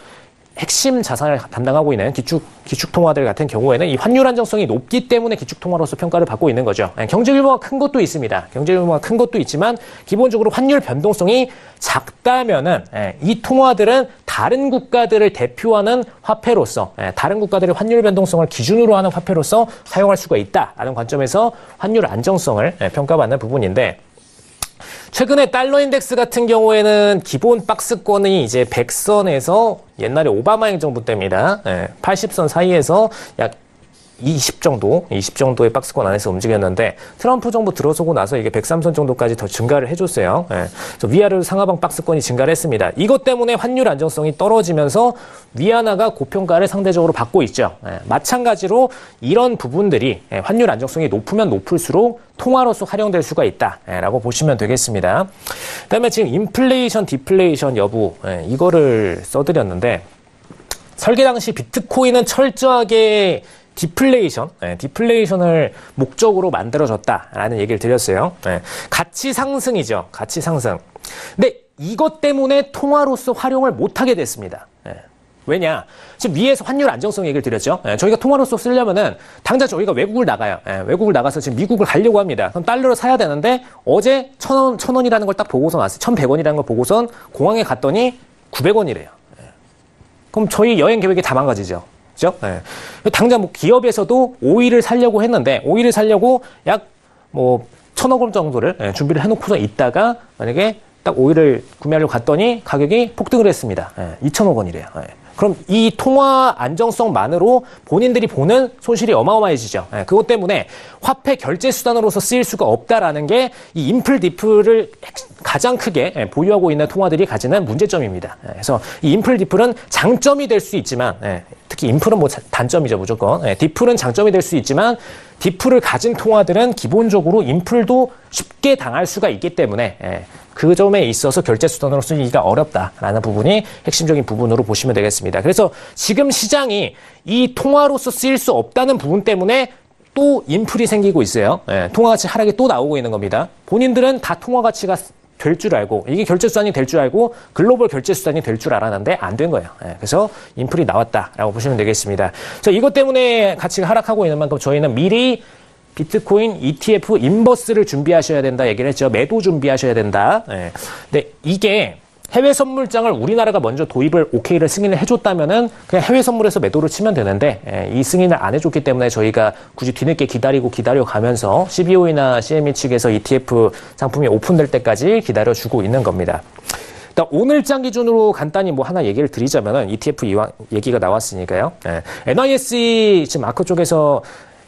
핵심 자산을 담당하고 있는 기축 통화들 같은 경우에는 이 환율 안정성이 높기 때문에 기축 통화로서 평가를 받고 있는 거죠. 경제 규모가 큰 것도 있습니다. 경제 규모가 큰 것도 있지만 기본적으로 환율 변동성이 작다면은 이 통화들은 다른 국가들을 대표하는 화폐로서, 다른 국가들의 환율 변동성을 기준으로 하는 화폐로서 사용할 수가 있다라는 관점에서 환율 안정성을 평가받는 부분인데, 최근에 달러 인덱스 같은 경우에는 기본 박스권이 이제 100선에서 옛날에 오바마 행정부 때입니다. 80선 사이에서 약 20 정도의 박스권 안에서 움직였는데 트럼프 정부 들어서고 나서 이게 103선 정도까지 더 증가를 해줬어요. 그래서 위아래로 상하방 박스권이 증가를 했습니다. 이것 때문에 환율 안정성이 떨어지면서 위안화가 고평가를 상대적으로 받고 있죠. 마찬가지로 이런 부분들이 환율 안정성이 높으면 높을수록 통화로서 활용될 수가 있다라고 보시면 되겠습니다. 그다음에 지금 인플레이션, 디플레이션 여부 이거를 써드렸는데, 설계 당시 비트코인은 철저하게 디플레이션을 목적으로 만들어졌다라는 얘기를 드렸어요. 가치 상승이죠. 가치 상승. 근데 이것 때문에 통화로서 활용을 못하게 됐습니다. 왜냐? 지금 위에서 환율 안정성 얘기를 드렸죠. 저희가 통화로서 쓰려면은 당장 저희가 외국을 나가요. 외국을 나가서 지금 미국을 가려고 합니다. 그럼 달러를 사야 되는데 어제 1,000원이라는 걸 딱 보고서 왔어요. 1,100원이라는 걸 보고선 공항에 갔더니 900원이래요. 그럼 저희 여행 계획이 다 망가지죠. 그죠? 당장 뭐 기업에서도 오일을 사려고 했는데, 오일을 사려고 약 뭐 1,000억 원 정도를 준비를 해놓고서 있다가 만약에 딱 오일을 구매하려고 갔더니 가격이 폭등을 했습니다. 2,000억 원이래요. 그럼 이 통화 안정성만으로 본인들이 보는 손실이 어마어마해지죠. 그것 때문에 화폐 결제 수단으로서 쓰일 수가 없다라는 게 이 인플 디플을 가장 크게 보유하고 있는 통화들이 가지는 문제점입니다. 그래서 이 인플 디플은 장점이 될 수 있지만, 특히 인플은 뭐 단점이죠, 무조건. 디플은 장점이 될 수 있지만 디플을 가진 통화들은 기본적으로 인플도 쉽게 당할 수가 있기 때문에 그 점에 있어서 결제 수단으로 쓰기가 어렵다라는 부분이 핵심적인 부분으로 보시면 되겠습니다. 그래서 지금 시장이 이 통화로서 쓰일 수 없다는 부분 때문에 또 인플이 생기고 있어요. 통화가치 하락이 또 나오고 있는 겁니다. 본인들은 다 통화가치가 될 줄 알고, 이게 결제수단이 될 줄 알고 글로벌 결제수단이 될 줄 알았는데 안 된 거예요. 그래서 인플이 나왔다라고 보시면 되겠습니다. 이것 때문에 가치가 하락하고 있는 만큼 저희는 미리 비트코인 ETF 인버스를 준비하셔야 된다 얘기를 했죠. 매도 준비하셔야 된다. 근데 이게 해외 선물장을 우리나라가 먼저 도입을 오케이를 승인을 해줬다면은 그냥 해외 선물에서 매도를 치면 되는데, 이 승인을 안 해줬기 때문에 저희가 굳이 뒤늦게 기다려가면서 CBOE나 CME 측에서 ETF 상품이 오픈될 때까지 기다려주고 있는 겁니다. 일단 오늘장 기준으로 간단히 뭐 하나 얘기를 드리자면은 ETF 이왕 얘기가 나왔으니까요. NYSE 지금 마크 쪽에서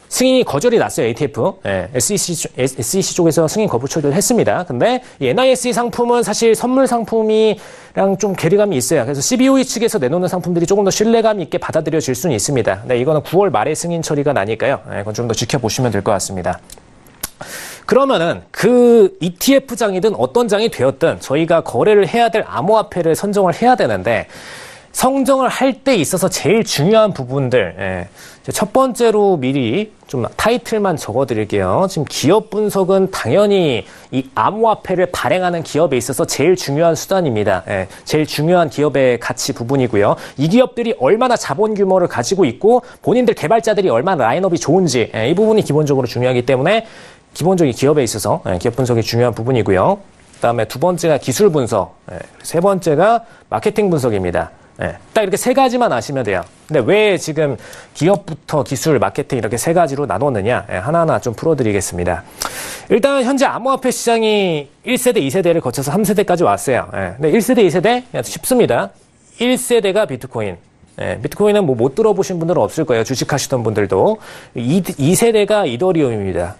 승인이 거절이 났어요, ATF. SEC 쪽에서 승인 거부 처리를 했습니다. 근데 이 NISE 상품은 사실 선물 상품이랑 좀 괴리감이 있어요. 그래서 CBOE 측에서 내놓는 상품들이 조금 더 신뢰감 있게 받아들여질 수는 있습니다. 근데 이거는 9월 말에 승인 처리가 나니까요. 그건 좀 더 지켜보시면 될 것 같습니다. 그러면은 그 ETF장이든 어떤 장이 되었든 저희가 거래를 해야 될 암호화폐를 선정을 해야 되는데 선정을 할 때 있어서 제일 중요한 부분들, 첫 번째로 미리 좀 타이틀만 적어드릴게요. 지금 기업 분석은 당연히 이 암호화폐를 발행하는 기업에 있어서 제일 중요한 수단입니다. 제일 중요한 기업의 가치 부분이고요. 이 기업들이 얼마나 자본 규모를 가지고 있고 본인들 개발자들이 얼마나 라인업이 좋은지 이 부분이 기본적으로 중요하기 때문에 기본적인 기업에 있어서 기업 분석이 중요한 부분이고요. 그다음에 두 번째가 기술 분석, 세 번째가 마케팅 분석입니다. 딱 이렇게 세 가지만 아시면 돼요. 근데 왜 지금 기업부터 기술, 마케팅 이렇게 세 가지로 나눴느냐? 하나하나 좀 풀어드리겠습니다. 일단 현재 암호화폐 시장이 1세대, 2세대를 거쳐서 3세대까지 왔어요. 근데 1세대, 2세대 쉽습니다. 1세대가 비트코인. 비트코인은 뭐 못 들어보신 분들은 없을 거예요. 주식하시던 분들도. 2세대가 이더리움입니다.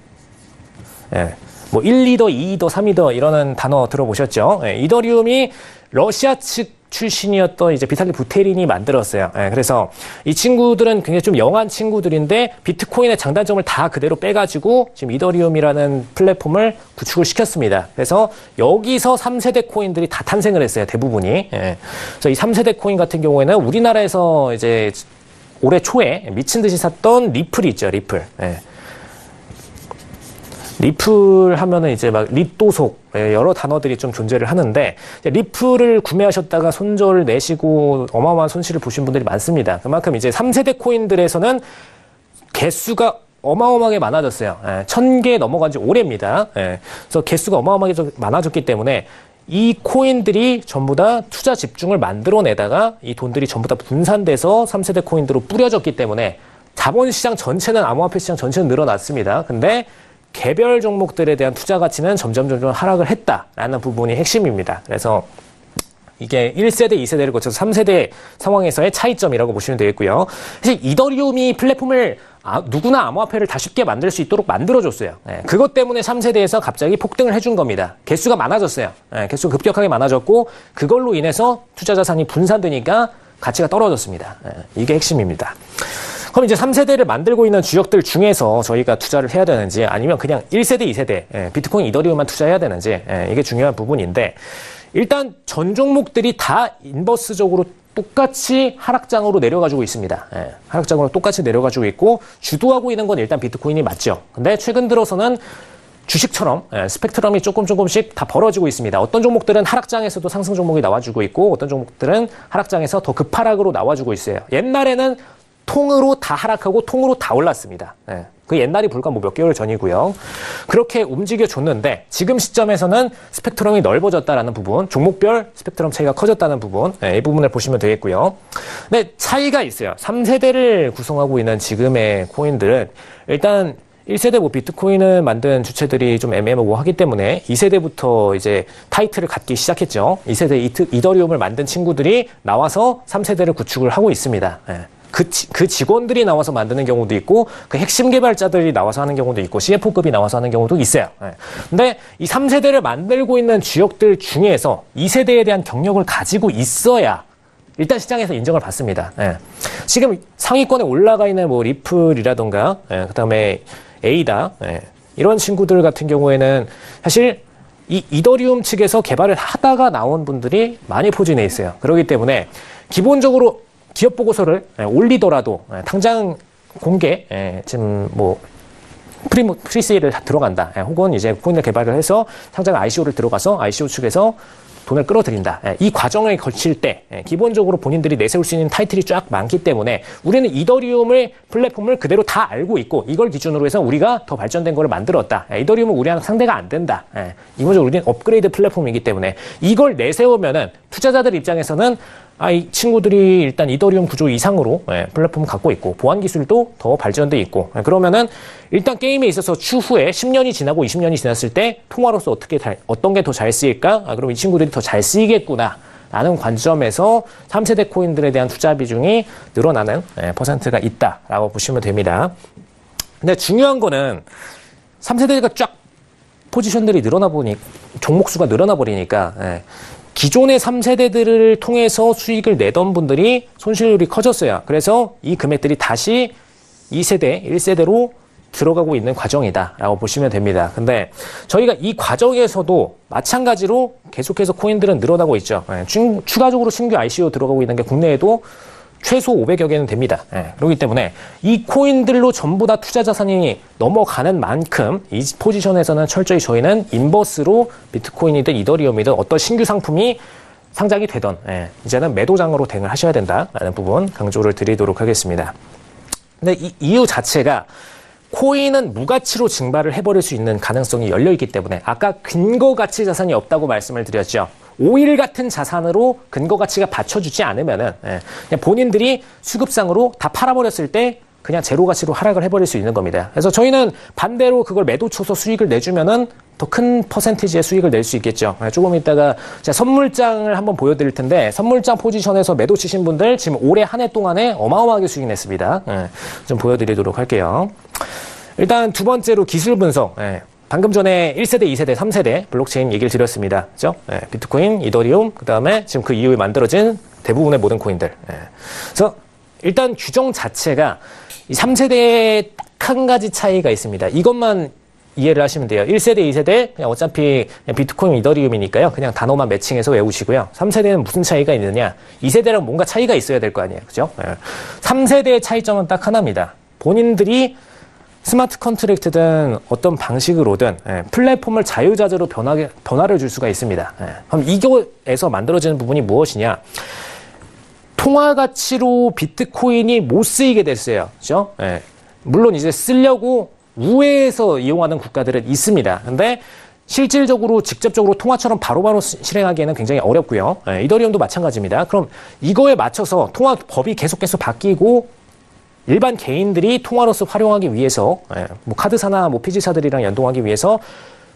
뭐 1이더, 2이더, 3이더 이러는 단어 들어보셨죠? 이더리움이 러시아 측 출신이었던 이제 비탈리 부테린이 만들었어요. 그래서 이 친구들은 굉장히 좀 영한 친구들인데 비트코인의 장단점을 다 그대로 빼가지고 지금 이더리움이라는 플랫폼을 구축을 시켰습니다. 그래서 여기서 3세대 코인들이 다 탄생을 했어요. 대부분이. 그래서 이 3세대 코인 같은 경우에는 우리나라에서 이제 올해 초에 미친 듯이 샀던 리플이 있죠. 리플. 리플 하면은 이제 막 리또속 여러 단어들이 좀 존재를 하는데 리플을 구매하셨다가 손절 내시고 어마어마한 손실을 보신 분들이 많습니다. 그만큼 이제 3세대 코인들에서는 개수가 어마어마하게 많아졌어요. 1000개 넘어간 지 오래입니다. 그래서 개수가 어마어마하게 많아졌기 때문에 이 코인들이 전부 다 투자 집중을 만들어내다가 이 돈들이 전부 다 분산돼서 3세대 코인들로 뿌려졌기 때문에 자본시장 전체는 암호화폐 시장 전체는 늘어났습니다. 근데 개별 종목들에 대한 투자 가치는 점점 하락을 했다라는 부분이 핵심입니다. 그래서 이게 1세대, 2세대를 거쳐서 3세대 상황에서의 차이점이라고 보시면 되겠고요. 사실 이더리움이 플랫폼을 누구나 암호화폐를 다 쉽게 만들 수 있도록 만들어줬어요. 그것 때문에 3세대에서 갑자기 폭등을 해준 겁니다. 개수가 많아졌어요. 개수가 급격하게 많아졌고 그걸로 인해서 투자 자산이 분산되니까 가치가 떨어졌습니다. 이게 핵심입니다. 그럼 이제 3세대를 만들고 있는 주역들 중에서 저희가 투자를 해야 되는지 아니면 그냥 1세대, 2세대, 비트코인, 이더리움만 투자해야 되는지 이게 중요한 부분인데 일단 전 종목들이 다 인버스적으로 똑같이 하락장으로 내려가지고 있습니다. 하락장으로 똑같이 내려가지고 있고 주도하고 있는 건 일단 비트코인이 맞죠. 근데 최근 들어서는 주식처럼 스펙트럼이 조금씩 다 벌어지고 있습니다. 어떤 종목들은 하락장에서도 상승 종목이 나와주고 있고 어떤 종목들은 하락장에서 더 급하락으로 나와주고 있어요. 옛날에는 통으로 다 하락하고 통으로 다 올랐습니다. 그 옛날이 불과 뭐 몇 개월 전이고요. 그렇게 움직여줬는데 지금 시점에서는 스펙트럼이 넓어졌다라는 부분, 종목별 스펙트럼 차이가 커졌다는 부분, 이 부분을 보시면 되겠고요. 근데 차이가 있어요. 3세대를 구성하고 있는 지금의 코인들은 일단 1세대 뭐 비트코인을 만든 주체들이 좀 애매모호하기 때문에 2세대부터 이제 타이틀을 갖기 시작했죠. 2세대 이더리움을 만든 친구들이 나와서 3세대를 구축을 하고 있습니다. 그 직원들이 나와서 만드는 경우도 있고 그 핵심 개발자들이 나와서 하는 경우도 있고 CFO급이 나와서 하는 경우도 있어요. 근데 이 3세대를 만들고 있는 주역들 중에서 2세대에 대한 경력을 가지고 있어야 일단 시장에서 인정을 받습니다. 지금 상위권에 올라가 있는 뭐 리플이라던가 그다음에 에이다 이런 친구들 같은 경우에는 사실 이 이더리움 측에서 개발을 하다가 나온 분들이 많이 포진해 있어요. 그렇기 때문에 기본적으로 기업 보고서를 올리더라도 당장 공개 지금 뭐 프리세일을 들어간다. 혹은 이제 코인을 개발을 해서 당장 ICO를 들어가서 ICO 측에서 돈을 끌어들인다. 이 과정을 거칠 때 기본적으로 본인들이 내세울 수 있는 타이틀이 쫙 많기 때문에 우리는 이더리움의 플랫폼을 그대로 다 알고 있고 이걸 기준으로 해서 우리가 더 발전된 걸 만들었다. 이더리움은 우리랑 상대가 안 된다. 기본적으로 우리는 업그레이드 플랫폼이기 때문에 이걸 내세우면은 투자자들 입장에서는 이 친구들이 일단 이더리움 구조 이상으로 플랫폼을 갖고 있고 보안 기술도 더 발전돼 있고 그러면은 일단 게임에 있어서 추후에 10년이 지나고 20년이 지났을 때 통화로서 어떤 게 더 잘 쓰일까? 그럼 이 친구들이 더 잘 쓰이겠구나 라는 관점에서 3세대 코인들에 대한 투자 비중이 늘어나는 퍼센트가 있다라고 보시면 됩니다. 근데 중요한 거는 3세대가 쫙 포지션들이 늘어나 보니 종목수가 늘어나 버리니까 기존의 3세대들을 통해서 수익을 내던 분들이 손실률이 커졌어요. 그래서 이 금액들이 다시 2세대, 1세대로 들어가고 있는 과정이다라고 보시면 됩니다. 근데 저희가 이 과정에서도 마찬가지로 계속해서 코인들은 늘어나고 있죠. 추가적으로 신규 ICO 들어가고 있는 게 국내에도 최소 500여 개는 됩니다. 그렇기 때문에 이 코인들로 전부 다 투자 자산이 넘어가는 만큼 이 포지션에서는 철저히 저희는 인버스로 비트코인이든 이더리움이든 어떤 신규 상품이 상장이 되던 이제는 매도장으로 대응을 하셔야 된다라는 부분 강조를 드리도록 하겠습니다. 근데 이 이유 자체가 코인은 무가치로 증발을 해버릴 수 있는 가능성이 열려있기 때문에 아까 근거가치 자산이 없다고 말씀을 드렸죠. 오일 같은 자산으로 근거가치가 받쳐주지 않으면은 그냥 본인들이 수급상으로 다 팔아버렸을 때 그냥 제로가치로 하락을 해버릴 수 있는 겁니다. 그래서 저희는 반대로 그걸 매도 쳐서 수익을 내주면은 더 큰 퍼센티지의 수익을 낼 수 있겠죠. 조금 이따가 제가 선물장을 한번 보여드릴 텐데 선물장 포지션에서 매도 치신 분들 지금 올해 한 해 동안에 어마어마하게 수익 냈습니다. 좀 보여드리도록 할게요. 일단 두 번째로 기술 분석. 방금 전에 1세대, 2세대, 3세대 블록체인 얘기를 드렸습니다. 그죠? 비트코인, 이더리움, 그 다음에 지금 그 이후에 만들어진 대부분의 모든 코인들. 그래서 일단 규정 자체가 이 3세대에 딱 한 가지 차이가 있습니다. 이것만 이해를 하시면 돼요. 1세대, 2세대, 그냥 어차피 그냥 비트코인, 이더리움이니까요. 그냥 단어만 매칭해서 외우시고요. 3세대는 무슨 차이가 있느냐? 2세대랑 뭔가 차이가 있어야 될 거 아니에요. 그죠? 3세대의 차이점은 딱 하나입니다. 본인들이 스마트 컨트랙트든 어떤 방식으로든 플랫폼을 자유자재로 변화를 줄 수가 있습니다. 그럼 이거에서 만들어지는 부분이 무엇이냐? 통화 가치로 비트코인이 못 쓰이게 됐어요. 그죠? 물론 이제 쓰려고 우회해서 이용하는 국가들은 있습니다. 근데 실질적으로 직접적으로 통화처럼 바로바로 실행하기에는 굉장히 어렵고요. 이더리움도 마찬가지입니다. 그럼 이거에 맞춰서 통화법이 계속해서 바뀌고 일반 개인들이 통화로서 활용하기 위해서 뭐 카드사나 뭐 피지사들이랑 연동하기 위해서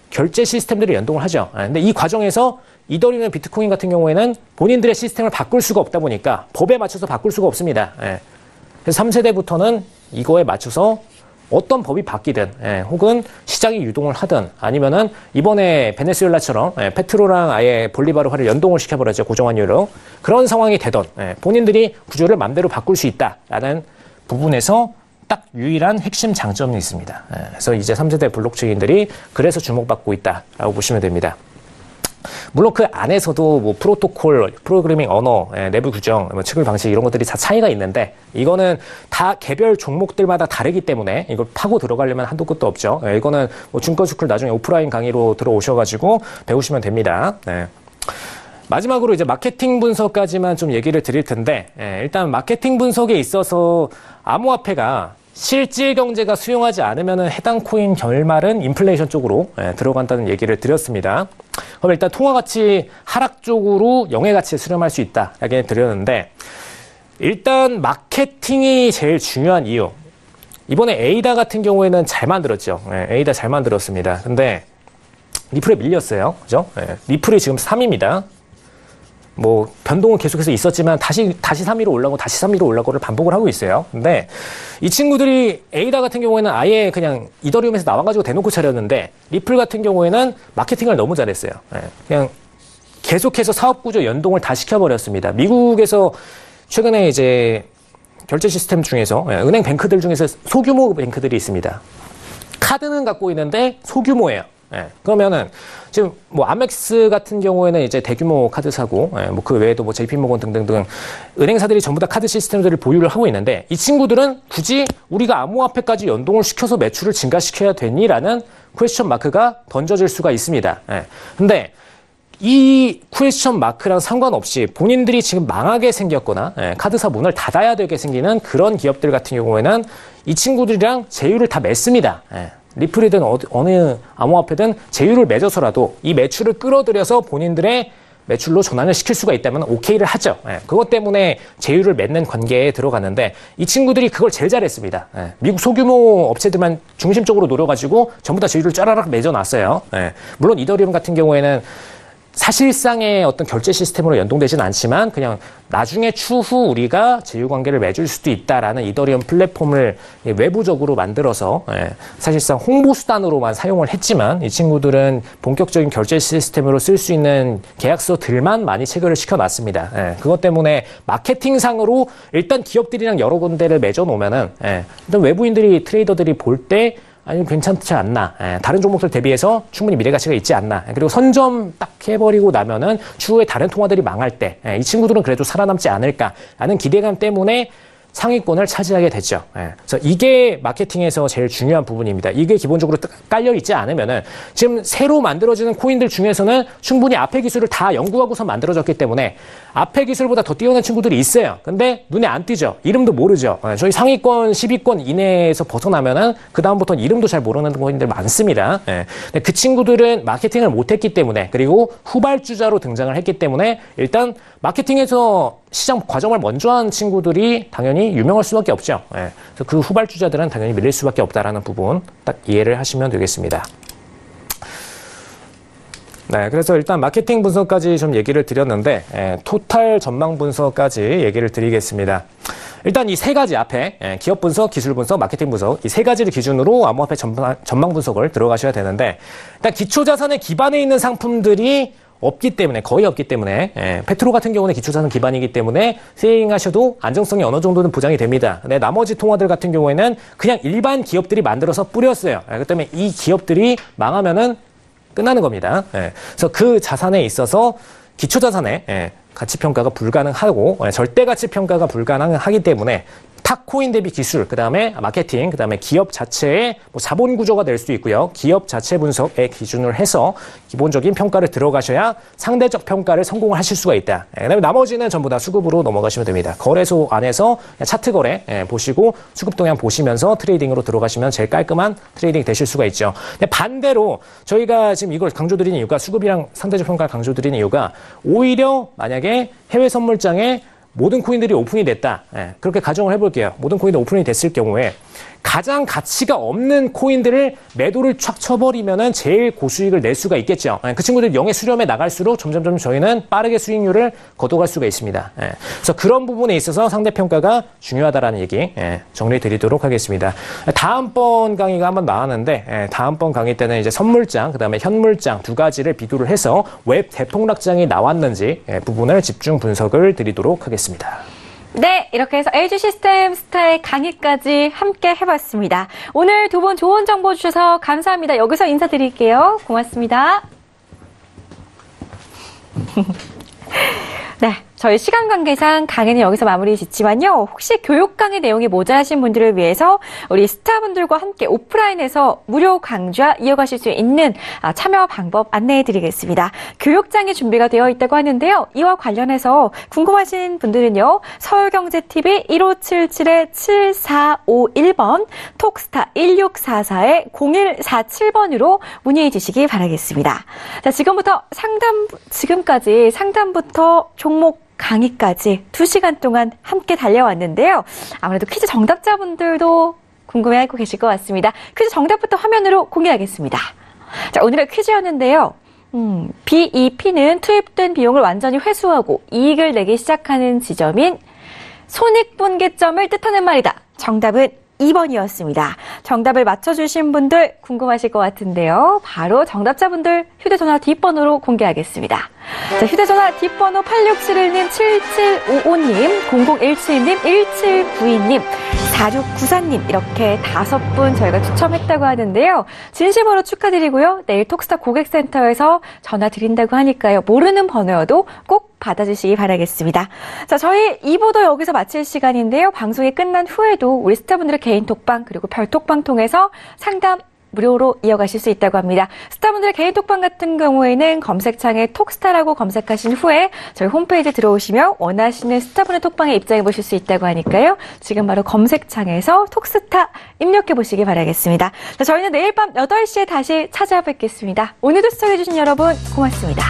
결제 시스템들을 연동을 하죠. 근데 이 과정에서 이더리움과 비트코인 같은 경우에는 본인들의 시스템을 바꿀 수가 없다 보니까 법에 맞춰서 바꿀 수가 없습니다. 그래서 3세대부터는 이거에 맞춰서 어떤 법이 바뀌든 혹은 시장이 유동을 하든 아니면은 이번에 베네수엘라처럼 페트로랑 아예 볼리바르화를 연동을 시켜버렸죠. 고정환율로. 그런 상황이 되던 본인들이 구조를 마음대로 바꿀 수 있다라는 부분에서 딱 유일한 핵심 장점이 있습니다. 그래서 이제 3세대 블록체인들이 그래서 주목받고 있다라고 보시면 됩니다. 물론 그 안에서도 뭐 프로토콜, 프로그래밍 언어, 내부 규정, 뭐 측일 방식 이런 것들이 다 차이가 있는데 이거는 다 개별 종목들마다 다르기 때문에 이걸 파고 들어가려면 한도 끝도 없죠. 이거는 뭐 중권스쿨 나중에 오프라인 강의로 들어오셔가지고 배우시면 됩니다. 마지막으로 이제 마케팅 분석까지만 좀 얘기를 드릴 텐데 일단 마케팅 분석에 있어서 암호화폐가 실질 경제가 수용하지 않으면 해당 코인 결말은 인플레이션 쪽으로 들어간다는 얘기를 드렸습니다. 그럼 일단 통화가치 하락 쪽으로 영해가치에 수렴할 수 있다 이야기 드렸는데 일단 마케팅이 제일 중요한 이유. 이번에 에이다 같은 경우에는 잘 만들었죠. 에이다 잘 만들었습니다. 근데 리플에 밀렸어요. 그죠? 리플이 지금 3위입니다. 뭐 변동은 계속해서 있었지만 다시 3위로 올라가고 다시 3위로 올라가고를 반복을 하고 있어요. 근데 이 친구들이 에이다 같은 경우에는 아예 그냥 이더리움에서 나와가지고 대놓고 차렸는데 리플 같은 경우에는 마케팅을 너무 잘했어요. 그냥 계속해서 사업 구조 연동을 다 시켜버렸습니다. 미국에서 최근에 이제 결제 시스템 중에서 은행 뱅크들 중에서 소규모 뱅크들이 있습니다. 카드는 갖고 있는데 소규모예요. 그러면은 지금 뭐 아멕스 같은 경우에는 이제 대규모 카드사고 뭐 그 외에도 뭐 JP모건 등등등 은행사들이 전부 다 카드 시스템들을 보유를 하고 있는데 이 친구들은 굳이 우리가 암호화폐까지 연동을 시켜서 매출을 증가시켜야 되니라는 퀘스천 마크가 던져질 수가 있습니다. 근데 이 퀘스천 마크랑 상관없이 본인들이 지금 망하게 생겼거나 카드사 문을 닫아야 되게 생기는 그런 기업들 같은 경우에는 이 친구들이랑 제휴를 다 맺습니다. 리플이든 어느 암호화폐든 제휴를 맺어서라도 이 매출을 끌어들여서 본인들의 매출로 전환을 시킬 수가 있다면 오케이를 하죠. 그것 때문에 제휴를 맺는 관계에 들어가는데 이 친구들이 그걸 제일 잘했습니다. 미국 소규모 업체들만 중심적으로 노려가지고 전부 다 제휴를 짜라락 맺어놨어요. 물론 이더리움 같은 경우에는 사실상의 어떤 결제 시스템으로 연동되진 않지만 그냥 나중에 추후 우리가 제휴관계를 맺을 수도 있다라는 이더리움 플랫폼을 외부적으로 만들어서 사실상 홍보 수단으로만 사용을 했지만 이 친구들은 본격적인 결제 시스템으로 쓸 수 있는 계약서들만 많이 체결을 시켜놨습니다. 그것 때문에 마케팅상으로 일단 기업들이랑 여러 군데를 맺어놓으면은 일단 외부인들이 트레이더들이 볼 때 아니 괜찮지 않나, 다른 종목들 대비해서 충분히 미래가치가 있지 않나, 그리고 선점 딱 해버리고 나면은 추후에 다른 통화들이 망할 때 이 친구들은 그래도 살아남지 않을까라는 기대감 때문에 상위권을 차지하게 됐죠. 그래서 이게 마케팅에서 제일 중요한 부분입니다. 이게 기본적으로 깔려 있지 않으면은 지금 새로 만들어지는 코인들 중에서는 충분히 앞에 기술을 다 연구하고서 만들어졌기 때문에 앞에 기술보다 더 뛰어난 친구들이 있어요. 근데 눈에 안 띄죠. 이름도 모르죠. 저희 상위권 10위권 이내에서 벗어나면은 그 다음부터는 이름도 잘 모르는 코인들 많습니다. 근데 그 친구들은 마케팅을 못했기 때문에, 그리고 후발주자로 등장을 했기 때문에 일단 마케팅에서 시장 과정을 먼저 한 친구들이 당연히 유명할 수밖에 없죠. 그래서 그 후발주자들은 당연히 밀릴 수밖에 없다라는 부분 딱 이해를 하시면 되겠습니다. 네, 그래서 일단 마케팅 분석까지 좀 얘기를 드렸는데 토탈 전망 분석까지 얘기를 드리겠습니다. 일단 이 세 가지 앞에 기업 분석, 기술 분석, 마케팅 분석 이 세 가지를 기준으로 암호화폐 전망 분석을 들어가셔야 되는데, 일단 기초자산에 기반해 있는 상품들이 없기 때문에, 거의 없기 때문에, 페트로 같은 경우는 기초자산 기반이기 때문에 세일링하셔도 안정성이 어느 정도는 보장이 됩니다. 근데 나머지 통화들 같은 경우에는 그냥 일반 기업들이 만들어서 뿌렸어요. 그렇기 때문에 이 기업들이 망하면은 끝나는 겁니다. 그래서 그 자산에 있어서 기초자산의 가치평가가 불가능하고 절대 가치평가가 불가능하기 때문에 탑코인 대비 기술, 그 다음에 마케팅, 그 다음에 기업 자체의 자본 구조가 될 수 있고요. 기업 자체 분석에 기준을 해서 기본적인 평가를 들어가셔야 상대적 평가를 성공을 하실 수가 있다. 그다음에 나머지는 전부 다 수급으로 넘어가시면 됩니다. 거래소 안에서 차트 거래 보시고 수급 동향 보시면서 트레이딩으로 들어가시면 제일 깔끔한 트레이딩 되실 수가 있죠. 근데 반대로 저희가 지금 이걸 강조드리는 이유가, 수급이랑 상대적 평가를 강조드리는 이유가, 오히려 만약에 해외 선물장에 모든 코인들이 오픈이 됐다. 그렇게 가정을 해볼게요. 모든 코인들이 오픈이 됐을 경우에 가장 가치가 없는 코인들을 매도를 촥 쳐버리면은 제일 고수익을 낼 수가 있겠죠. 그 친구들이 영의 수렴에 나갈수록 점점점 저희는 빠르게 수익률을 거둬갈 수가 있습니다. 그래서 그런 부분에 있어서 상대평가가 중요하다라는 얘기 정리드리도록 하겠습니다. 다음번 강의가 한번 나왔는데, 다음번 강의 때는 이제 선물장, 그 다음에 현물장 두 가지를 비교를 해서 웹 대폭락장이 나왔는지 부분을 집중 분석을 드리도록 하겠습니다.
네, 이렇게 해서 LG 시스템 스타의 강의까지 함께 해봤습니다. 오늘 두 분 좋은 정보 주셔서 감사합니다. 여기서 인사드릴게요. 고맙습니다. 네, 저희 시간 관계상 강의는 여기서 마무리 짓지만요. 혹시 교육 강의 내용이 모자라신 분들을 위해서 우리 스타분들과 함께 오프라인에서 무료 강좌 이어가실 수 있는 참여 방법 안내해드리겠습니다. 교육장이 준비가 되어 있다고 하는데요. 이와 관련해서 궁금하신 분들은요. 서울경제TV 1577-7451번, 톡스타 1644-0147번으로 문의해 주시기 바라겠습니다. 자, 지금까지 상담부터 종목 강의까지 2시간 동안 함께 달려왔는데요. 아무래도 퀴즈 정답자분들도 궁금해하고 계실 것 같습니다. 퀴즈 정답부터 화면으로 공개하겠습니다. 자, 오늘의 퀴즈였는데요. BEP는 투입된 비용을 완전히 회수하고 이익을 내기 시작하는 지점인 손익분기점을 뜻하는 말이다. 정답은 2번이었습니다. 정답을 맞춰주신 분들 궁금하실 것 같은데요. 바로 정답자분들 휴대전화 뒷번호로 공개하겠습니다. 자, 휴대전화 뒷번호 8671님, 7755님, 0017님, 1792님, 4694님 이렇게 5분 저희가 추첨했다고 하는데요. 진심으로 축하드리고요. 내일 톡스타 고객센터에서 전화 드린다고 하니까요. 모르는 번호여도 꼭 받아주시기 바라겠습니다. 자, 저희 2부도 여기서 마칠 시간인데요. 방송이 끝난 후에도 우리 스타분들의 개인 톡방 그리고 별 톡방 통해서 상담 무료로 이어가실 수 있다고 합니다. 스타분들의 개인 톡방 같은 경우에는 검색창에 톡스타라고 검색하신 후에 저희 홈페이지 들어오시면 원하시는 스타분의 톡방에 입장해 보실 수 있다고 하니까요. 지금 바로 검색창에서 톡스타 입력해 보시기 바라겠습니다. 자, 저희는 내일 밤 8시에 다시 찾아뵙겠습니다. 오늘도 시청해 주신 여러분 고맙습니다.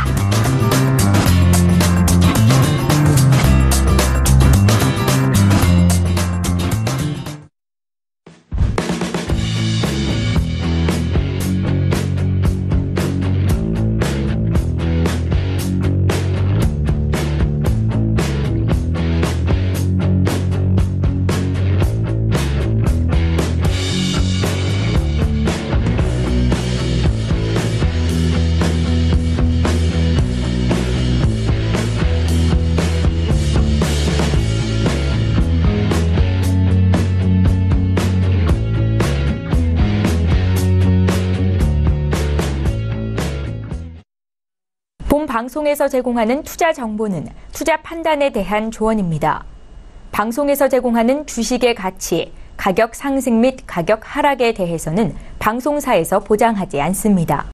방송에서 제공하는 투자 정보는 투자 판단에 대한 조언입니다. 방송에서 제공하는 주식의 가치, 가격 상승 및 가격 하락에 대해서는 방송사에서 보장하지 않습니다.